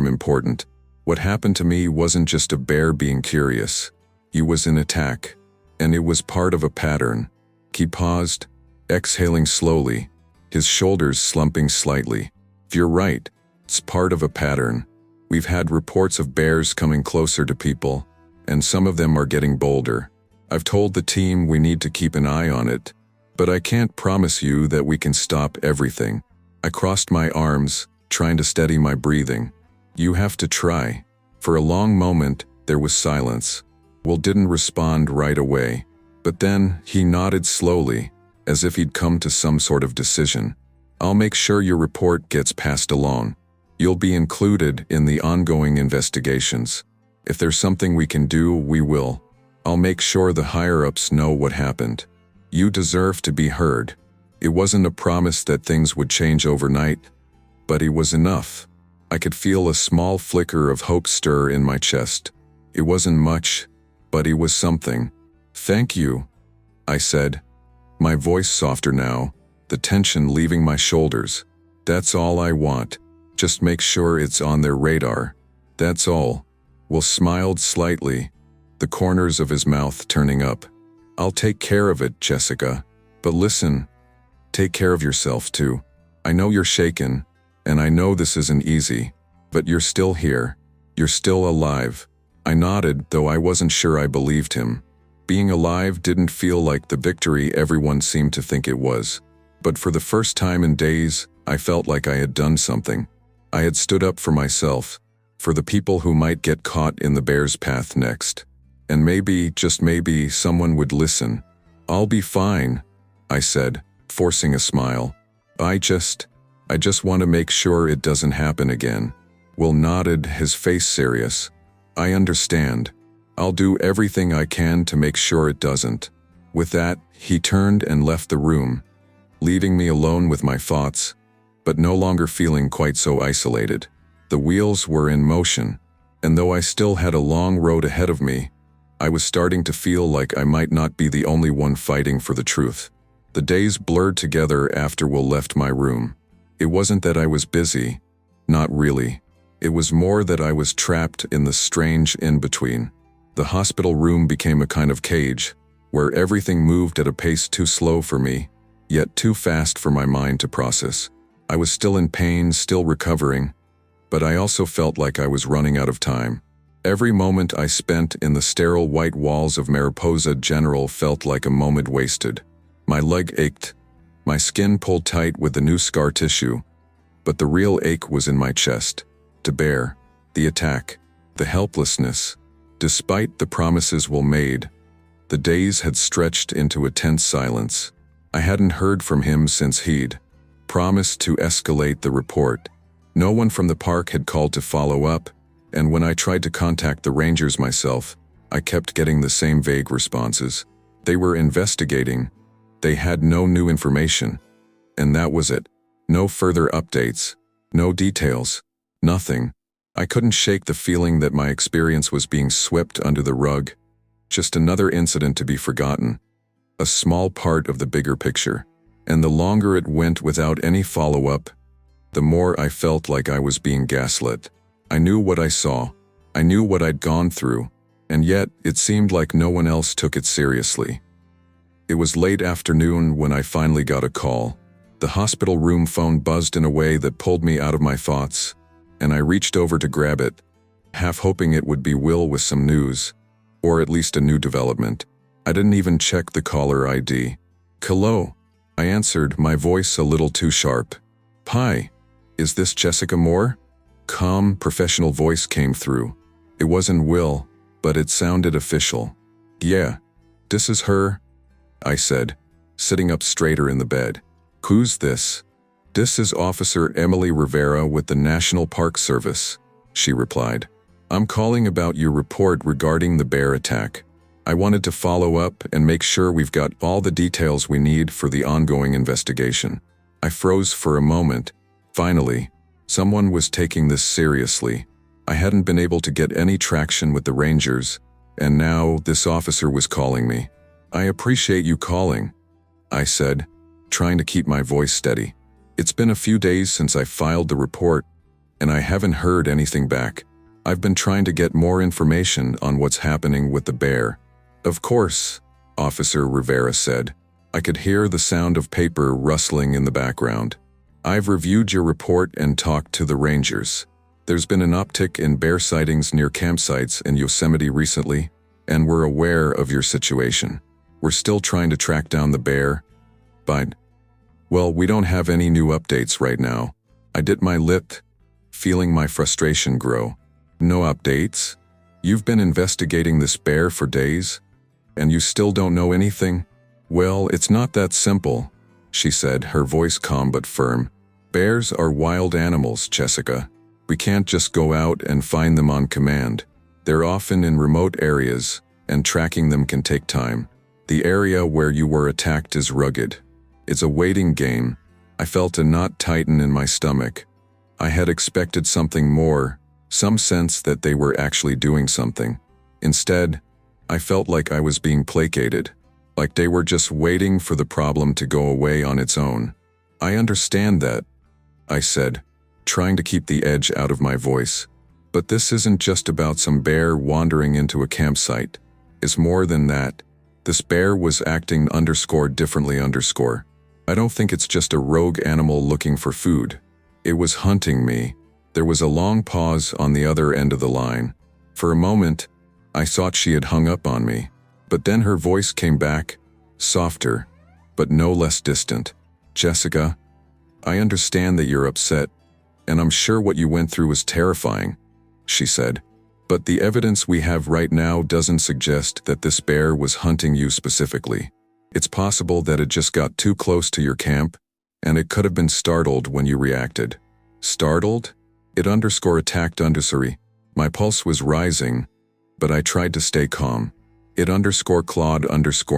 important. What happened to me wasn't just a bear being curious. It was an attack, and it was part of a pattern." He paused, exhaling slowly, his shoulders slumping slightly. "You're right, it's part of a pattern. We've had reports of bears coming closer to people, and some of them are getting bolder. I've told the team we need to keep an eye on it, but I can't promise you that we can stop everything." I crossed my arms, trying to steady my breathing. "You have to try." For a long moment, there was silence. Will didn't respond right away, but then he nodded slowly, as if he'd come to some sort of decision. "I'll make sure your report gets passed along. You'll be included in the ongoing investigations. If there's something we can do, we will. I'll make sure the higher-ups know what happened. You deserve to be heard." It wasn't a promise that things would change overnight, but it was enough. I could feel a small flicker of hope stir in my chest. It wasn't much, but it was something. "Thank you," I said, my voice softer now, the tension leaving my shoulders. "That's all I want. Just make sure it's on their radar. That's all." Will smiled slightly, the corners of his mouth turning up. "I'll take care of it, Jessica. But listen, take care of yourself too. I know you're shaken, and I know this isn't easy, but you're still here. You're still alive." I nodded, though I wasn't sure I believed him. Being alive didn't feel like the victory everyone seemed to think it was. But for the first time in days, I felt like I had done something. I had stood up for myself, for the people who might get caught in the bear's path next. And maybe, just maybe, someone would listen. "I'll be fine," I said, forcing a smile. I just want to make sure it doesn't happen again." Will nodded, his face serious. "I understand. I'll do everything I can to make sure it doesn't." With that, he turned and left the room, leaving me alone with my thoughts, but no longer feeling quite so isolated. The wheels were in motion, and though I still had a long road ahead of me, I was starting to feel like I might not be the only one fighting for the truth. The days blurred together after Will left my room. It wasn't that I was busy, not really. It was more that I was trapped in the strange in-between. The hospital room became a kind of cage, where everything moved at a pace too slow for me, yet too fast for my mind to process. I was still in pain, still recovering, but I also felt like I was running out of time. Every moment I spent in the sterile white walls of Mariposa General felt like a moment wasted. My leg ached, my skin pulled tight with the new scar tissue, but the real ache was in my chest. To bear, the attack, the helplessness. Despite the promises Will made, the days had stretched into a tense silence. I hadn't heard from him since he'd promised to escalate the report. No one from the park had called to follow up, and when I tried to contact the rangers myself, I kept getting the same vague responses. They were investigating. They had no new information. And that was it. No further updates. No details. Nothing. I couldn't shake the feeling that my experience was being swept under the rug. Just another incident to be forgotten. A small part of the bigger picture. And the longer it went without any follow-up, the more I felt like I was being gaslit. I knew what I saw. I knew what I'd gone through. And yet, it seemed like no one else took it seriously. It was late afternoon when I finally got a call. The hospital room phone buzzed in a way that pulled me out of my thoughts, and I reached over to grab it, half hoping it would be Will with some news, or at least a new development. I didn't even check the caller ID. "Hello," I answered, my voice a little too sharp. "Hi, is this Jessica Moore?" Calm, professional voice came through. It wasn't Will, but it sounded official. "Yeah, this is her," I said, sitting up straighter in the bed. "Who's this?" "This is Officer Emily Rivera with the National Park Service," she replied. "I'm calling about your report regarding the bear attack. I wanted to follow up and make sure we've got all the details we need for the ongoing investigation." I froze for a moment. Finally, someone was taking this seriously. I hadn't been able to get any traction with the Rangers, and now this officer was calling me. "I appreciate you calling," I said, trying to keep my voice steady. "It's been a few days since I filed the report, and I haven't heard anything back. I've been trying to get more information on what's happening with the bear." "Of course," Officer Rivera said. I could hear the sound of paper rustling in the background. "I've reviewed your report and talked to the Rangers. There's been an uptick in bear sightings near campsites in Yosemite recently, and we're aware of your situation. We're still trying to track down the bear, but, well, we don't have any new updates right now." I bit my lip, feeling my frustration grow. "No updates? You've been investigating this bear for days, and you still don't know anything?" "Well, it's not that simple," she said, her voice calm but firm. "Bears are wild animals, Jessica. We can't just go out and find them on command. They're often in remote areas, and tracking them can take time. The area where you were attacked is rugged. It's a waiting game." I felt a knot tighten in my stomach. I had expected something more, some sense that they were actually doing something. Instead, I felt like I was being placated, like they were just waiting for the problem to go away on its own. "I understand that," I said, trying to keep the edge out of my voice. "But this isn't just about some bear wandering into a campsite. It's more than that. This bear was acting differently. I don't think it's just a rogue animal looking for food. It was hunting me." There was a long pause on the other end of the line. For a moment, I thought she had hung up on me, but then her voice came back, softer, but no less distant. "Jessica, I understand that you're upset, and I'm sure what you went through was terrifying," she said. "But the evidence we have right now doesn't suggest that this bear was hunting you specifically. It's possible that it just got too close to your camp, and it could have been startled when you reacted." "Startled?" It attacked underscore. My pulse was rising, but I tried to stay calm. It clawed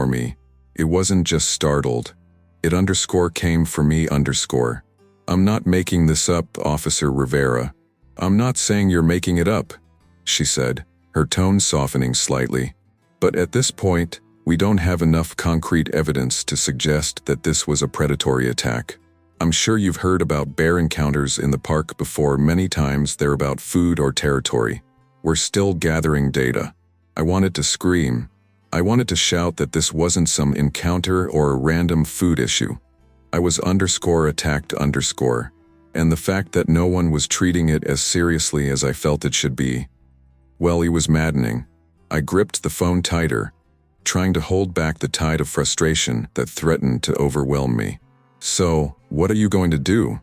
me. It wasn't just startled. It came for me . "I'm not making this up, Officer Rivera. I'm not saying you're making it up," she said, her tone softening slightly. "But at this point, we don't have enough concrete evidence to suggest that this was a predatory attack. I'm sure you've heard about bear encounters in the park before. Many times they're about food or territory. We're still gathering data." I wanted to scream. I wanted to shout that this wasn't some encounter or a random food issue. I was attacked , and the fact that no one was treating it as seriously as I felt it should be, well, it was maddening. I gripped the phone tighter, trying to hold back the tide of frustration that threatened to overwhelm me. "So, what are you going to do?"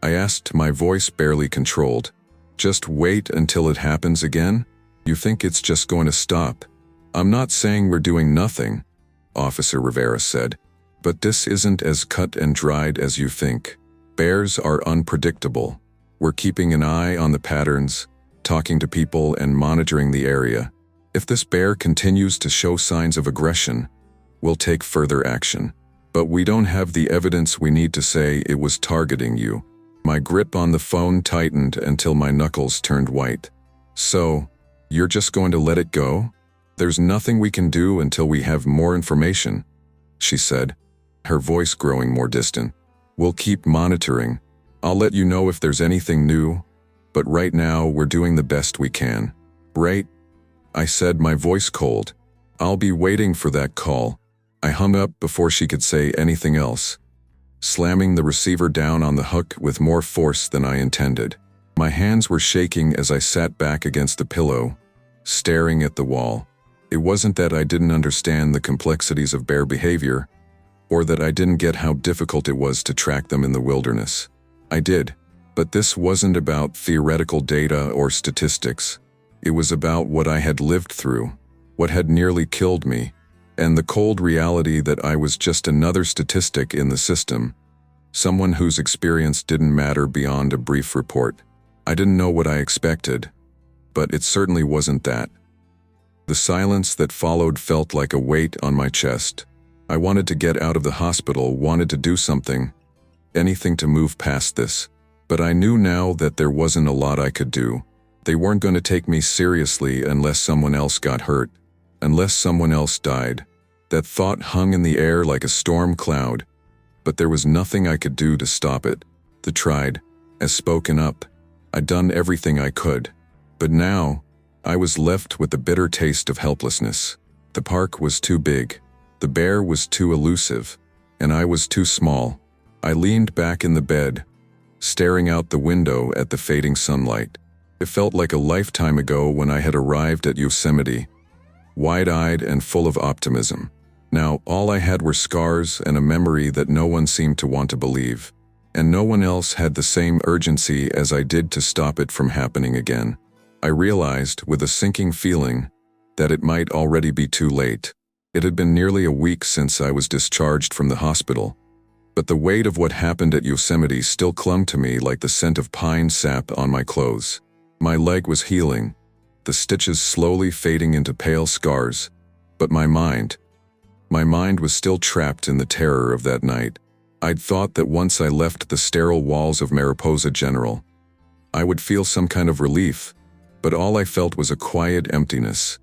I asked, my voice barely controlled. "Just wait until it happens again? You think it's just going to stop?" "I'm not saying we're doing nothing," Officer Rivera said, "but this isn't as cut and dried as you think. Bears are unpredictable. We're keeping an eye on the patterns, talking to people and monitoring the area. If this bear continues to show signs of aggression, we'll take further action. But we don't have the evidence we need to say it was targeting you." My grip on the phone tightened until my knuckles turned white. "So, you're just going to let it go? There's nothing we can do until we have more information," she said, her voice growing more distant. "We'll keep monitoring. I'll let you know if there's anything new, but right now we're doing the best we can." "Right," I said, my voice cold. "I'll be waiting for that call." I hung up before she could say anything else, slamming the receiver down on the hook with more force than I intended. My hands were shaking as I sat back against the pillow, staring at the wall. It wasn't that I didn't understand the complexities of bear behavior, or that I didn't get how difficult it was to track them in the wilderness. I did, but this wasn't about theoretical data or statistics. It was about what I had lived through, what had nearly killed me, and the cold reality that I was just another statistic in the system, someone whose experience didn't matter beyond a brief report. I didn't know what I expected, but it certainly wasn't that. The silence that followed felt like a weight on my chest. I wanted to get out of the hospital, wanted to do something, anything to move past this. But I knew now that there wasn't a lot I could do. They weren't going to take me seriously unless someone else got hurt, unless someone else died. That thought hung in the air like a storm cloud, but there was nothing I could do to stop it. I tried, as spoken up. I'd done everything I could. But now, I was left with the bitter taste of helplessness. The park was too big. The bear was too elusive, and I was too small. I leaned back in the bed, staring out the window at the fading sunlight. It felt like a lifetime ago when I had arrived at Yosemite, wide-eyed and full of optimism. Now, all I had were scars and a memory that no one seemed to want to believe, and no one else had the same urgency as I did to stop it from happening again. I realized, with a sinking feeling, that it might already be too late. It had been nearly a week since I was discharged from the hospital, but the weight of what happened at Yosemite still clung to me like the scent of pine sap on my clothes. My leg was healing, the stitches slowly fading into pale scars, but my mind was still trapped in the terror of that night. I'd thought that once I left the sterile walls of Mariposa General, I would feel some kind of relief, but all I felt was a quiet emptiness,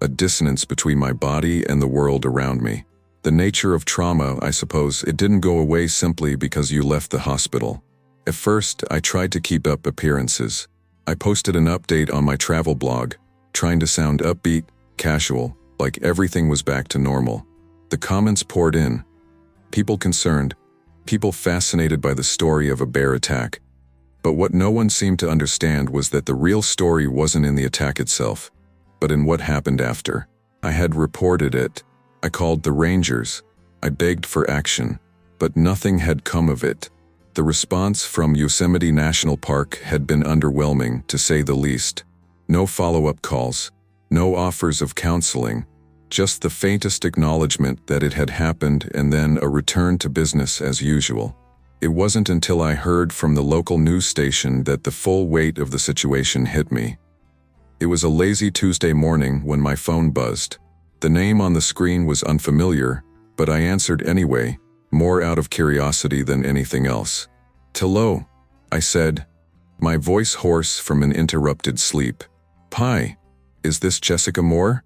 a dissonance between my body and the world around me. The nature of trauma, I suppose, it didn't go away simply because you left the hospital. At first, I tried to keep up appearances. I posted an update on my travel blog, trying to sound upbeat, casual, like everything was back to normal. The comments poured in. People concerned, people fascinated by the story of a bear attack. But what no one seemed to understand was that the real story wasn't in the attack itself, but in what happened after. I had reported it. I called the rangers. I begged for action, but nothing had come of it. The response from Yosemite National Park had been underwhelming, to say the least. No follow-up calls, no offers of counseling, just the faintest acknowledgement that it had happened and then a return to business as usual. It wasn't until I heard from the local news station that the full weight of the situation hit me. It was a lazy Tuesday morning when my phone buzzed. The name on the screen was unfamiliar, but I answered anyway, more out of curiosity than anything else. "Hello," I said, my voice hoarse from an interrupted sleep. "Hi, is this Jessica Moore?"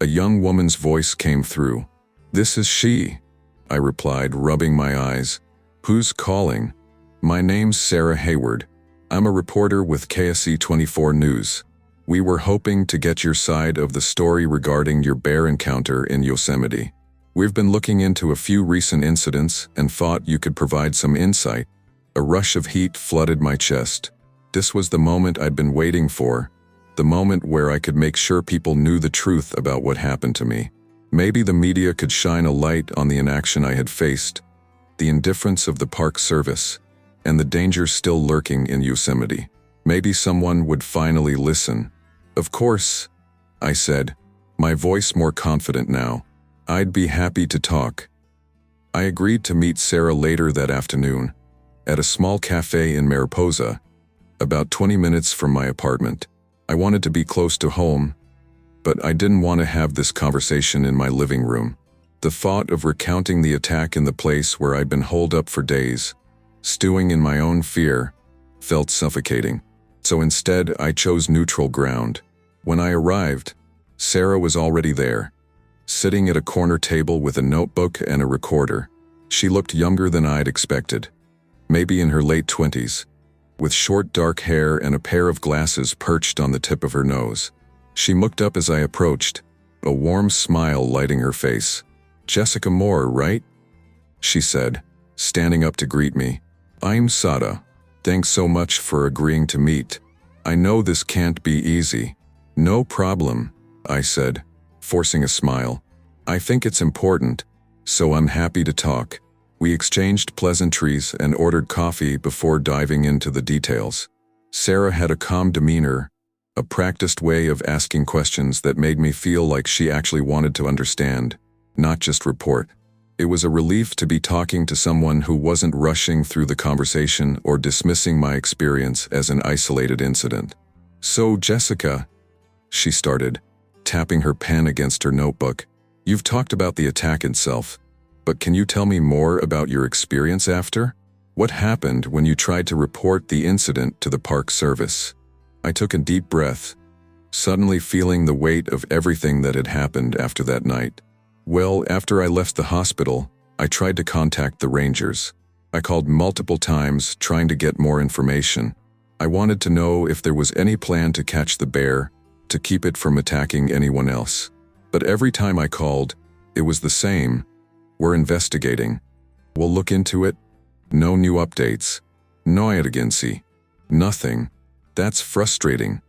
A young woman's voice came through. "This is she," I replied, rubbing my eyes. "Who's calling?" "My name's Sarah Hayward. I'm a reporter with KSC24 News. We were hoping to get your side of the story regarding your bear encounter in Yosemite. We've been looking into a few recent incidents and thought you could provide some insight." A rush of heat flooded my chest. This was the moment I'd been waiting for, the moment where I could make sure people knew the truth about what happened to me. Maybe the media could shine a light on the inaction I had faced, the indifference of the Park Service, and the danger still lurking in Yosemite. Maybe someone would finally listen. "Of course," I said, my voice more confident now. "I'd be happy to talk." I agreed to meet Sarah later that afternoon, at a small cafe in Mariposa, about 20 minutes from my apartment. I wanted to be close to home, but I didn't want to have this conversation in my living room. The thought of recounting the attack in the place where I'd been holed up for days, stewing in my own fear, felt suffocating. So instead, I chose neutral ground. When I arrived, Sarah was already there, sitting at a corner table with a notebook and a recorder. She looked younger than I'd expected, maybe in her late 20s, with short dark hair and a pair of glasses perched on the tip of her nose. She looked up as I approached, a warm smile lighting her face. Jessica Moore, right? She said, standing up to greet me. I'm Sada. Thanks so much for agreeing to meet. I know this can't be easy. No problem, I said, forcing a smile. I think it's important, so I'm happy to talk. We exchanged pleasantries and ordered coffee before diving into the details. Sarah had a calm demeanor, a practiced way of asking questions that made me feel like she actually wanted to understand, not just report. It was a relief to be talking to someone who wasn't rushing through the conversation or dismissing my experience as an isolated incident. So, Jessica, she started, tapping her pen against her notebook, you've talked about the attack itself, but can you tell me more about your experience after? What happened when you tried to report the incident to the park service? I took a deep breath, suddenly feeling the weight of everything that had happened after that night. Well, after I left the hospital, I tried to contact the rangers. I called multiple times trying to get more information. I wanted to know if there was any plan to catch the bear, to keep it from attacking anyone else. But every time I called, it was the same. We're investigating. We'll look into it. No new updates. No agency. Nothing. That's frustrating,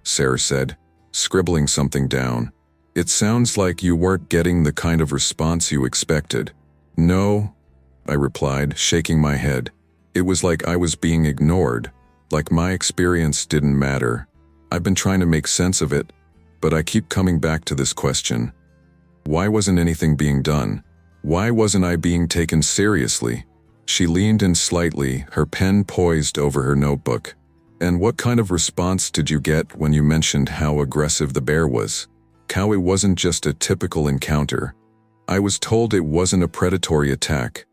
Sarah said, scribbling something down. It sounds like you weren't getting the kind of response you expected. No, I replied, shaking my head. It was like I was being ignored, like my experience didn't matter. I've been trying to make sense of it, but I keep coming back to this question. Why wasn't anything being done? Why wasn't I being taken seriously? She leaned in slightly, her pen poised over her notebook. And what kind of response did you get when you mentioned how aggressive the bear was? How it wasn't just a typical encounter. I was told it wasn't a predatory attack,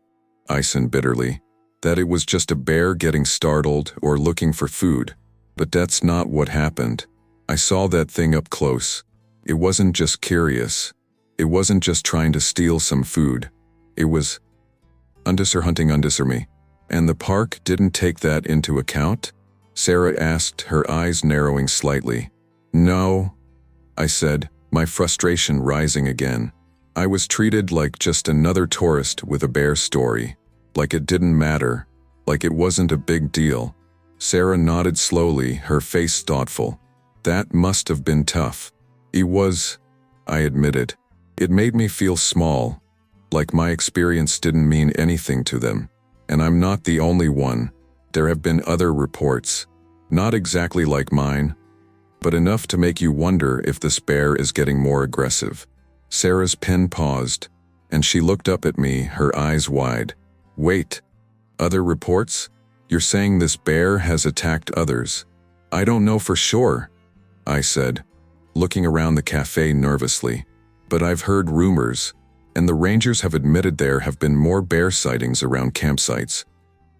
I said bitterly, that it was just a bear getting startled or looking for food. But that's not what happened. I saw that thing up close. It wasn't just curious. It wasn't just trying to steal some food. It was hunting me. And the park didn't take that into account? Sarah asked, her eyes narrowing slightly. No, I said, my frustration rising again. I was treated like just another tourist with a bear story. Like it didn't matter. Like it wasn't a big deal. Sarah nodded slowly, her face thoughtful. That must have been tough. It was, I admitted. It made me feel small. Like my experience didn't mean anything to them. And I'm not the only one. There have been other reports. Not exactly like mine, but enough to make you wonder if this bear is getting more aggressive. Sarah's pen paused, and she looked up at me, her eyes wide. Wait, other reports? You're saying this bear has attacked others? I don't know for sure, I said, looking around the cafe nervously. But I've heard rumors, and the rangers have admitted there have been more bear sightings around campsites.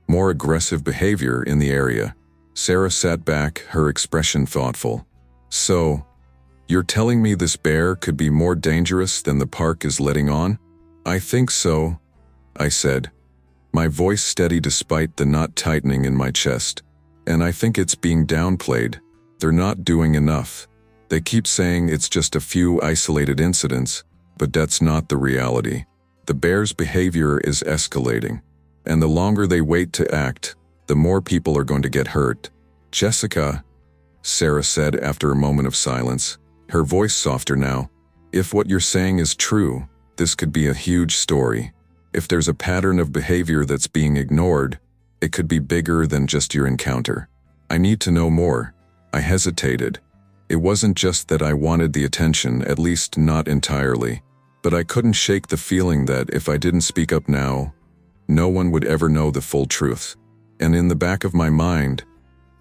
More aggressive behavior in the area. Sarah sat back, her expression thoughtful. So, you're telling me this bear could be more dangerous than the park is letting on? I think so, I said, my voice steady despite the knot tightening in my chest. And I think it's being downplayed. They're not doing enough. They keep saying it's just a few isolated incidents, but that's not the reality. The bear's behavior is escalating. And the longer they wait to act, the more people are going to get hurt. Jessica, Sarah said after a moment of silence, her voice softer now, if what you're saying is true, this could be a huge story. If there's a pattern of behavior that's being ignored, it could be bigger than just your encounter. I need to know more. I hesitated. It wasn't just that I wanted the attention, at least not entirely, but I couldn't shake the feeling that if I didn't speak up now, no one would ever know the full truth. And in the back of my mind,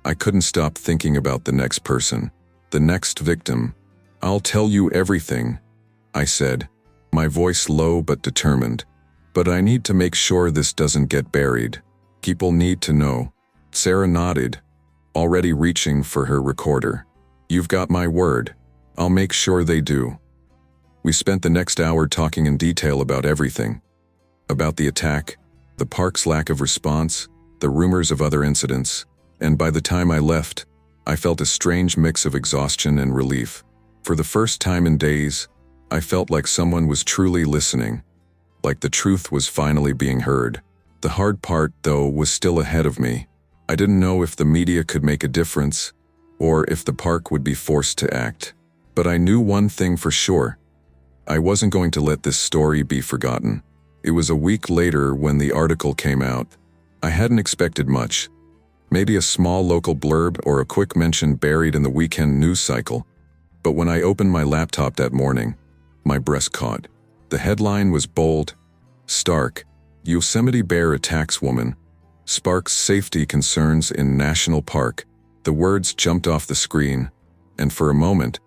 I couldn't stop thinking about the next person, the next victim. I'll tell you everything, I said, my voice low but determined. But I need to make sure this doesn't get buried. People need to know. Sarah nodded, already reaching for her recorder. You've got my word. I'll make sure they do. We spent the next hour talking in detail about everything. About the attack, the park's lack of response, the rumors of other incidents, and by the time I left, I felt a strange mix of exhaustion and relief. For the first time in days, I felt like someone was truly listening. like the truth was finally being heard. The hard part, though, was still ahead of me. I didn't know if the media could make a difference, or if the park would be forced to act. But I knew one thing for sure. I wasn't going to let this story be forgotten. It was a week later when the article came out. I hadn't expected much. Maybe a small local blurb or a quick mention buried in the weekend news cycle. But when I opened my laptop that morning, my breast caught. The headline was bold, stark: Yosemite bear attacks woman, sparks safety concerns in national park. The words jumped off the screen, and for a moment,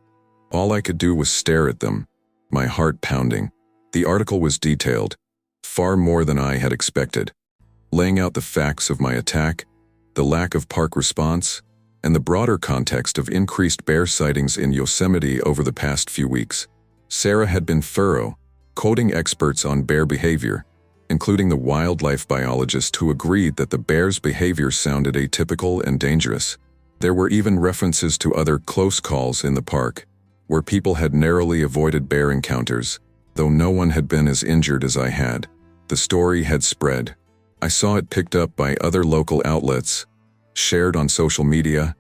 all I could do was stare at them, my heart pounding. The article was detailed, far more than I had expected, laying out the facts of my attack, the lack of park response, and the broader context of increased bear sightings in Yosemite over the past few weeks. Sarah had been thorough, quoting experts on bear behavior, including the wildlife biologist who agreed that the bear's behavior sounded atypical and dangerous. There were even references to other close calls in the park, where people had narrowly avoided bear encounters, though no one had been as injured as I had. The story had spread. I saw it picked up by other local outlets, shared on social media,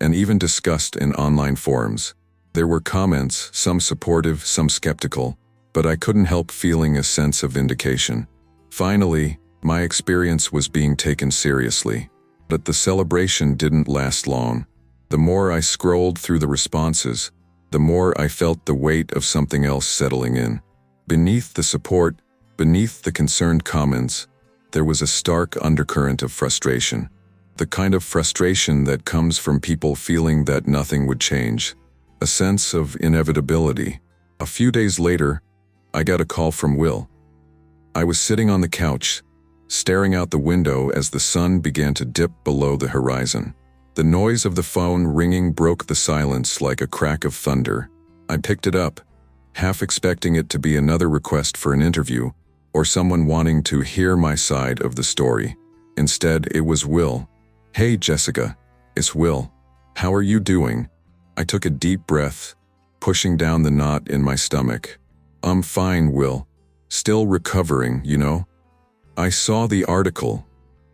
and even discussed in online forums. There were comments, some supportive, some skeptical, but I couldn't help feeling a sense of vindication. Finally, my experience was being taken seriously. But the celebration didn't last long. The more I scrolled through the responses, the more I felt the weight of something else settling in. Beneath the support, beneath the concerned comments, there was a stark undercurrent of frustration. The kind of frustration that comes from people feeling that nothing would change. A sense of inevitability. A few days later, I got a call from Will. I was sitting on the couch, staring out the window as the sun began to dip below the horizon. The noise of the phone ringing broke the silence like a crack of thunder. I picked it up, half expecting it to be another request for an interview, or someone wanting to hear my side of the story. Instead, it was Will. "Hey Jessica, it's Will. How are you doing?" I took a deep breath, pushing down the knot in my stomach. "I'm fine, Will. Still recovering, you know." "I saw the article,"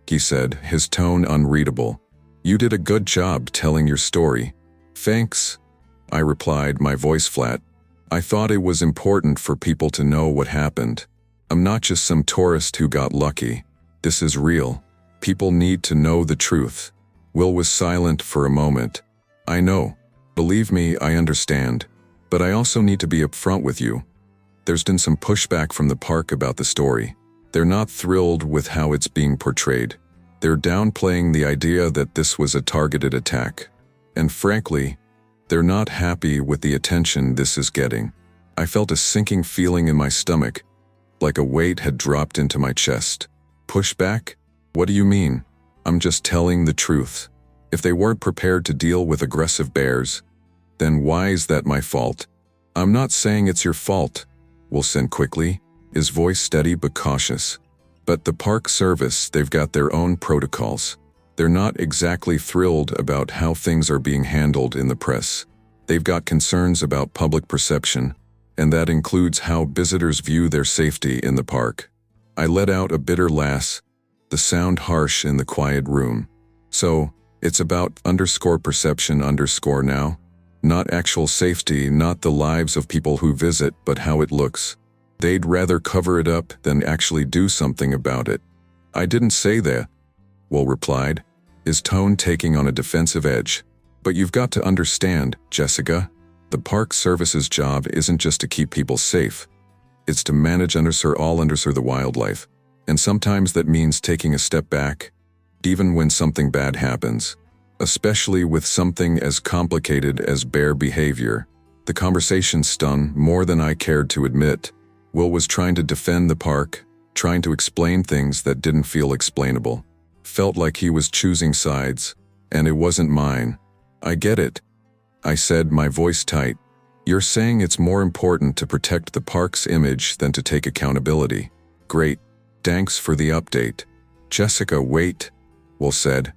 he said, his tone unreadable. "You did a good job telling your story." "Thanks," I replied, my voice flat. "I thought it was important for people to know what happened. I'm not just some tourist who got lucky. This is real. People need to know the truth." Will was silent for a moment. "I know. Believe me, I understand. But I also need to be upfront with you. There's been some pushback from the park about the story. They're not thrilled with how it's being portrayed. They're downplaying the idea that this was a targeted attack. And frankly, they're not happy with the attention this is getting." I felt a sinking feeling in my stomach, like a weight had dropped into my chest. "Pushback? What do you mean?" "I'm just telling the truth. If they weren't prepared to deal with aggressive bears, then why is that my fault?" "I'm not saying it's your fault," Will said quickly, his voice steady but cautious. "But the Park Service, they've got their own protocols. They're not exactly thrilled about how things are being handled in the press. They've got concerns about public perception, and that includes how visitors view their safety in the park." I let out a bitter laugh, the sound harsh in the quiet room. "So, it's about _perception now? Not actual safety, not the lives of people who visit, but how it looks. They'd rather cover it up than actually do something about it." "I didn't say that," Will replied, his tone taking on a defensive edge. "But you've got to understand, Jessica, the Park Service's job isn't just to keep people safe. It's to manage the wildlife. And sometimes that means taking a step back, even when something bad happens. Especially with something as complicated as bear behavior." The conversation stung more than I cared to admit. Will was trying to defend the park, trying to explain things that didn't feel explainable. Felt like he was choosing sides, and it wasn't mine. "I get it," I said, my voice tight. "You're saying it's more important to protect the park's image than to take accountability. Great. Thanks for the update." "Jessica, wait," Will said,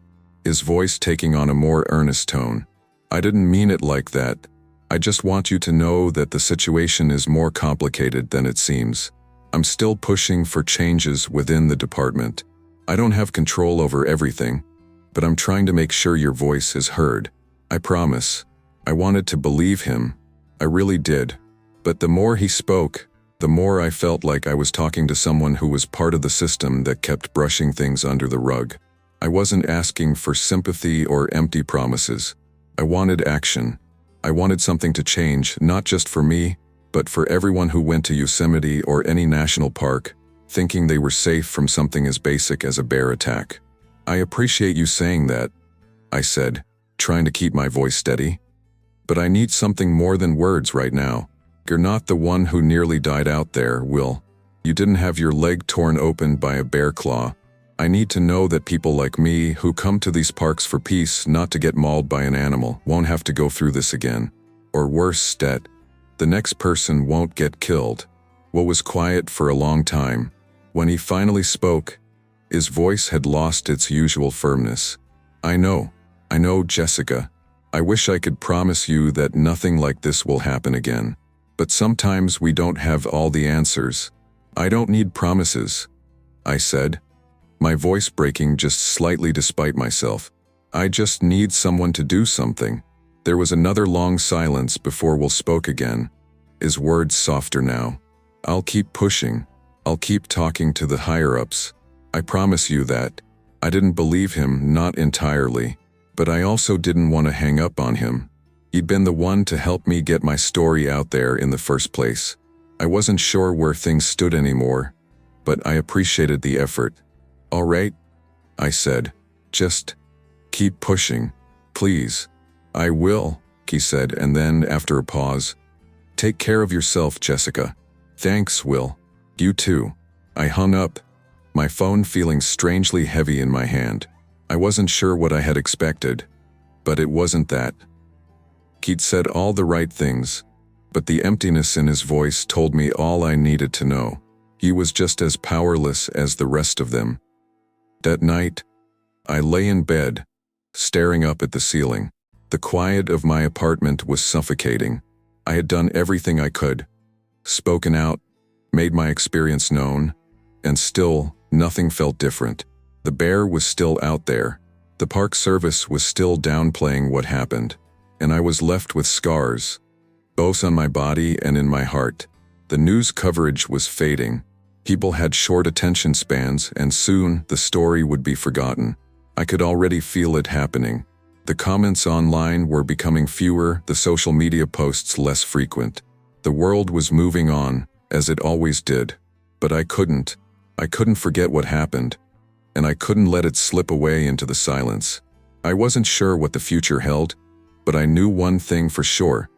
his voice taking on a more earnest tone. "I didn't mean it like that. I just want you to know that the situation is more complicated than it seems. I'm still pushing for changes within the department. I don't have control over everything, but I'm trying to make sure your voice is heard. I promise." I wanted to believe him. I really did. But the more he spoke, the more I felt like I was talking to someone who was part of the system that kept brushing things under the rug. I wasn't asking for sympathy or empty promises. I wanted action. I wanted something to change, not just for me, but for everyone who went to Yosemite or any national park, thinking they were safe from something as basic as a bear attack. "I appreciate you saying that," I said, trying to keep my voice steady. "But I need something more than words right now. You're not the one who nearly died out there, Will. You didn't have your leg torn open by a bear claw. I need to know that people like me, who come to these parks for peace, not to get mauled by an animal, won't have to go through this again. Or worse, Stet, the next person won't get killed." Will was quiet for a long time. When he finally spoke, his voice had lost its usual firmness. I know, Jessica. I wish I could promise you that nothing like this will happen again. But sometimes we don't have all the answers. I don't need promises," I said, my voice breaking just slightly despite myself. "I just need someone to do something." There was another long silence before Will spoke again, his words softer now. "I'll keep pushing. I'll keep talking to the higher-ups. I promise you that." I didn't believe him, not entirely, but I also didn't want to hang up on him. He'd been the one to help me get my story out there in the first place. I wasn't sure where things stood anymore, but I appreciated the effort. "All right," I said. "Just keep pushing, please." "I will," he said, and then, after a pause, "Take care of yourself, Jessica." "Thanks, Will. You too." I hung up, my phone feeling strangely heavy in my hand. I wasn't sure what I had expected, but it wasn't that. He'd said all the right things, but the emptiness in his voice told me all I needed to know. He was just as powerless as the rest of them. That night, I lay in bed, staring up at the ceiling. The quiet of my apartment was suffocating. I had done everything I could, spoken out, made my experience known, and still, nothing felt different. The bear was still out there. The Park Service was still downplaying what happened, and I was left with scars, both on my body and in my heart. The news coverage was fading. People had short attention spans, and soon the story would be forgotten. I could already feel it happening. The comments online were becoming fewer, the social media posts less frequent. The world was moving on, as it always did. But I couldn't forget what happened, and I couldn't let it slip away into the silence. I wasn't sure what the future held, but I knew one thing for sure.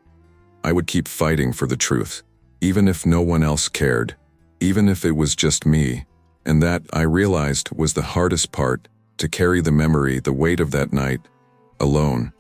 I would keep fighting for the truth, even if no one else cared, even if it was just me. And that, I realized, was the hardest part, to carry the memory, the weight of that night, alone.